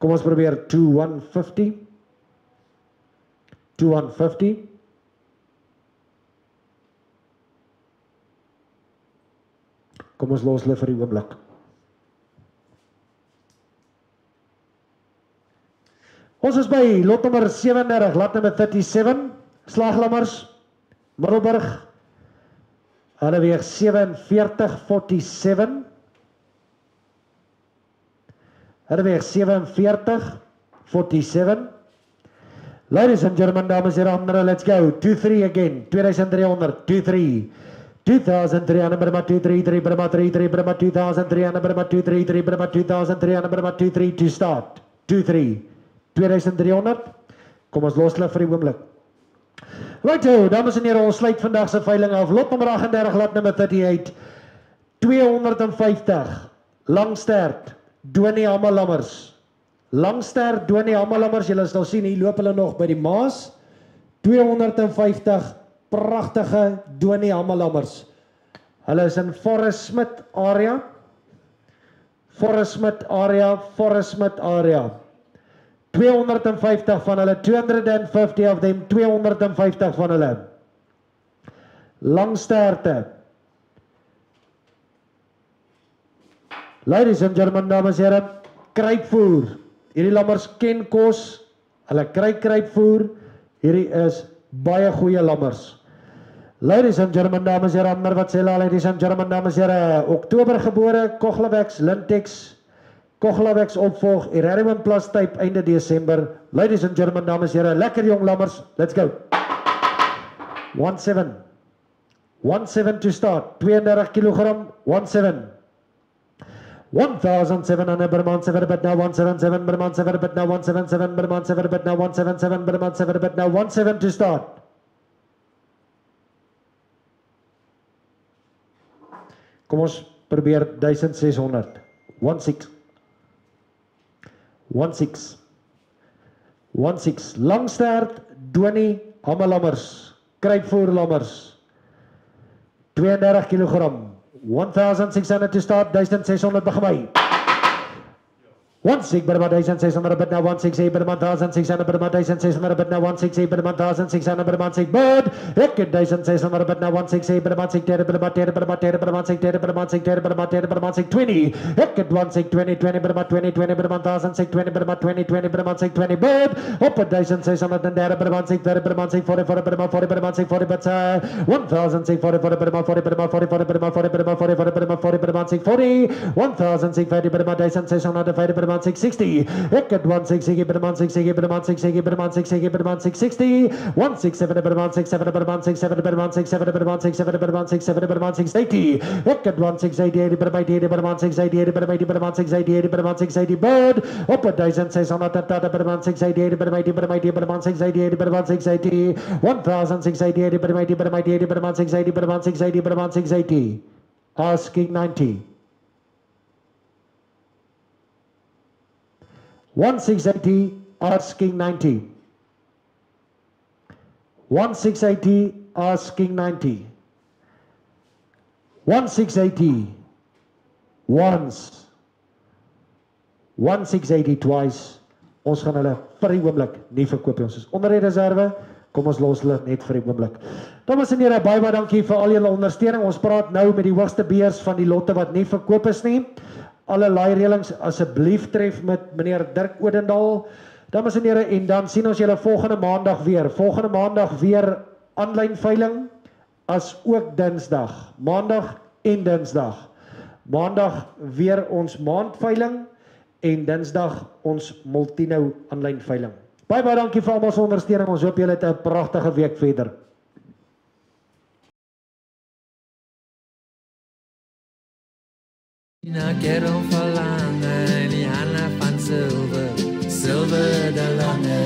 Kom ons probeer 2,150, 2,150, kom ons los hulle vir die oomblik. Ons is by lot nummer 37, lot nummer 37, slaglammers, Middelburg, hulle weeg 47,47, hulle weeg 47,47. Ladies and gentlemen, dames en heren, let's go. 2-3 again. 2,300. 2-3. 2,300. Burma 2-3-3. Burma 3-3. Burma 2,300. Burma 2-3-3. Burma 2,300. Burma 2-3 to start. 2-3. 2,300. Kom ons los hulle vir die oomblik. Righto, dames en heren, ons sluit vandag se veiling af. Lot nummer 38, lot nummer 38. 250. Langstert. Donie Hamalammers. Langster, Donie Hamalammers, julle sal sien, hier loop hulle nog by die Maas. 250 pragtige Donie Hamalammers. Hulle is in Forest Smith area. Forest Smith area. 250 van hulle, 250 of them, 250 van hulle. Langsterte. Ladies and gentlemen, dames en heren, kruipvoer. Hierdie lammers ken kos, hulle kry kruipvoer. Hierdie is baie goeie lammers. Ladies and gentlemen, dames en heren, wat sê hulle, ladies and gentlemen, dames en heren, Oktober gebore, Koglawex, Lintex, Koglawex opvolg, Erariman Plus type, einde Desember. Ladies and gentlemen, dames en heren, lekker jong lammers, let's go. 1-7, 17 to start. 32 kilogram. 17. 1,700 per month, 7 but now 177 per month, 7 but now 177 per month, 7 but now 177 per month, 7 but now 17 to start. Kom ons probeer 1600. 16. 16. 16. Langstert, Donie, Hamelammers, Kruipvoerlammers. 32 kilogram. 1,600 to start, 1,600 begin my. 16 per 1,600 but now 168 per 1,600 per 1,600 but now 168 per 1,600 per 16 bird. Ek 1,600 but now 168 per 160 per 160 per 160 per 160 per 160 per 160 per 120. Ek 1,620 20 per 120 20 per 1,620 per 120 20 per 1,620 bird. Op 1,630 per 160 per 160 40 per 140 per 160 but 1,640 per 140 per 140 per 140 per 140 per 140 per 160 1,650 per 1,650 per 1,660. Ek het 1,660 per 1,660 per 1,660 per 1,660 per 1,660. 1,670 per 1,670 per 1,670 per 1,670 per 1,670 per 1,670 per 1,680. Ek het 1,680 per 1,680 per 1,680 per 1,680 per 1,680 bird. Op 1,680 per 1,680 per 1,680 per 1,680 per 1,680. 1,680 per 1,680 per 1,680 per 1,680 per 1,680 per 1,680. Asking 90. 1,680, asking 90. 1,680, asking 90. 1,680, once. 1,680 twice. Ons gaan hulle vir die oomblik nie verkoop nie. Ons is onder die reserve. Kom ons los hulle net vir die oomblik. Dames en here, baie dankie vir al julle ondersteuning. Ons praat nou met die hoogste beheers van die lotte wat nie verkoop is nie. Alle laaireëlings asseblief tref met meneer Dirk Odendaal. Dames en here, en dan sien ons julle volgende maandag weer. Volgende maandag weer aanlyn veiling as ook Dinsdag. Maandag en Dinsdag. Maandag weer ons maandveiling en Dinsdag ons Multino aanlyn veiling. Baie dankie vir almal se ondersteuning. Ons hoop julle het 'n pragtige week verder. Na kerel verlangen, die handen van zilver, zilver de lange.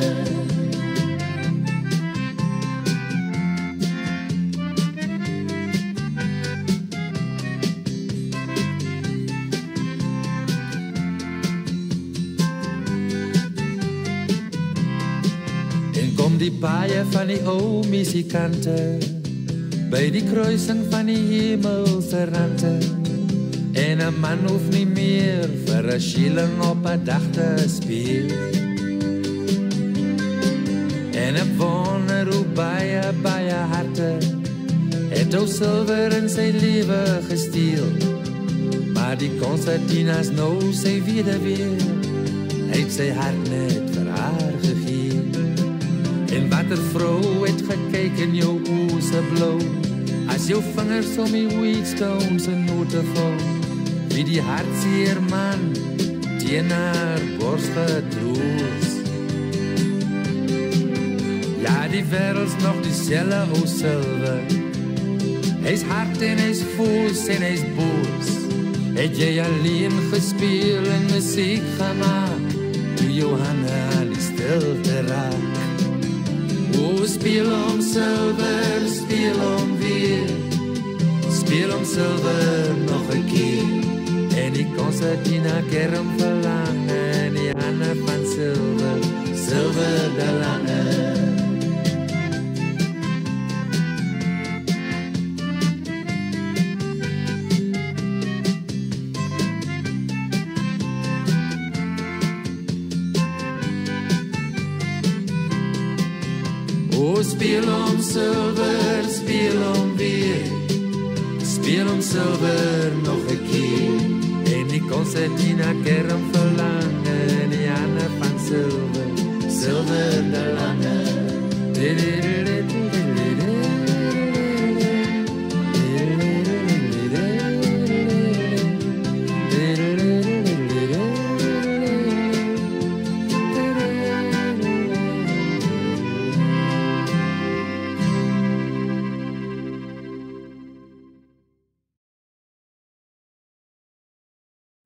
En kom die paaien van die ou muzikanten, bij die kruising van die hemelse randen. En 'n man hoef nie meer vir 'n shilling op 'n dag te speel. En ek wonder hoe baie harte het ou silwer in sy lewe gesteel. Maar die Constantinas nou sy wederweer, het sy hart net vir haar gegee. En watter vrou het gekyk in jou oë se blou, as jou vingers om die Wheatstone se note val. Wie die hartseer man teen haar borst getroos. Ja, die wereld's nog dieselfde ou silwer. Hy's hard en hy's voels en hy's boos. Het jy alleen gespeel en musiek gemaak, toe jou hande aan die stilte raak. O, speel om silwer, speel om weer, speel om silwer nog 'n keer. En die Constantina kerm verlangen, die handen van zilver, zilver de lange. Oh, speel om zilver, speel om weer, speel om zilver nog 'n keer. Die Constantina kerm verlangen, die handen van zilver, zilver de lange.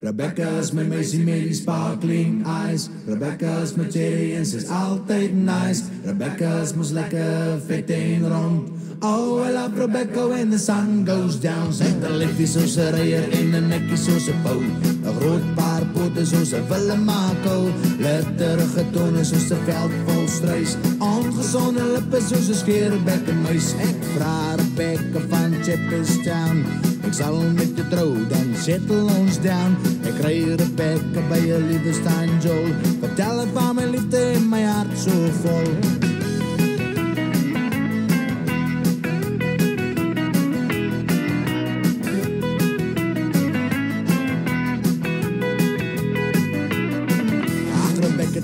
Rebecca's my meisie met die sparkling eyes. Rebecca's my cherry en sy's altyd nice. Rebecca's mos lekker vet en rond. Oh, I love Rebecca when the sun goes down. Sy het 'n liefie soos 'n reier en 'n nekkie soos 'n pou. 'n Groot paar pote soos 'n Willemaako. Letterige tone soos 'n veld vol struis. Ongesonde lippe soos 'n skeerbekke muis. Ek vra Rebecca van Chipperstown. Ek sal met jou trou, dan settle ons down. Ek kry Rebecca by 'n liefdestein Joel. Vertel het van my liefde en my hart so vol.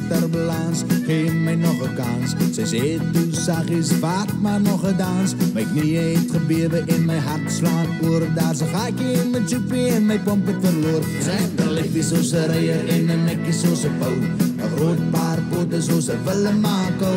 Turbalans, geef my nog 'n kans. Sy sê toe saggies, vat maar nog 'n dans. My knie het gebewe en my hart slaan oor. Daar's 'n gaatjie in my joepie en my pomp het verloor. Sy het 'n liefie soos 'n reier en 'n nekkie soos 'n pou. 'n Groot paar pote soos 'n Willemaako.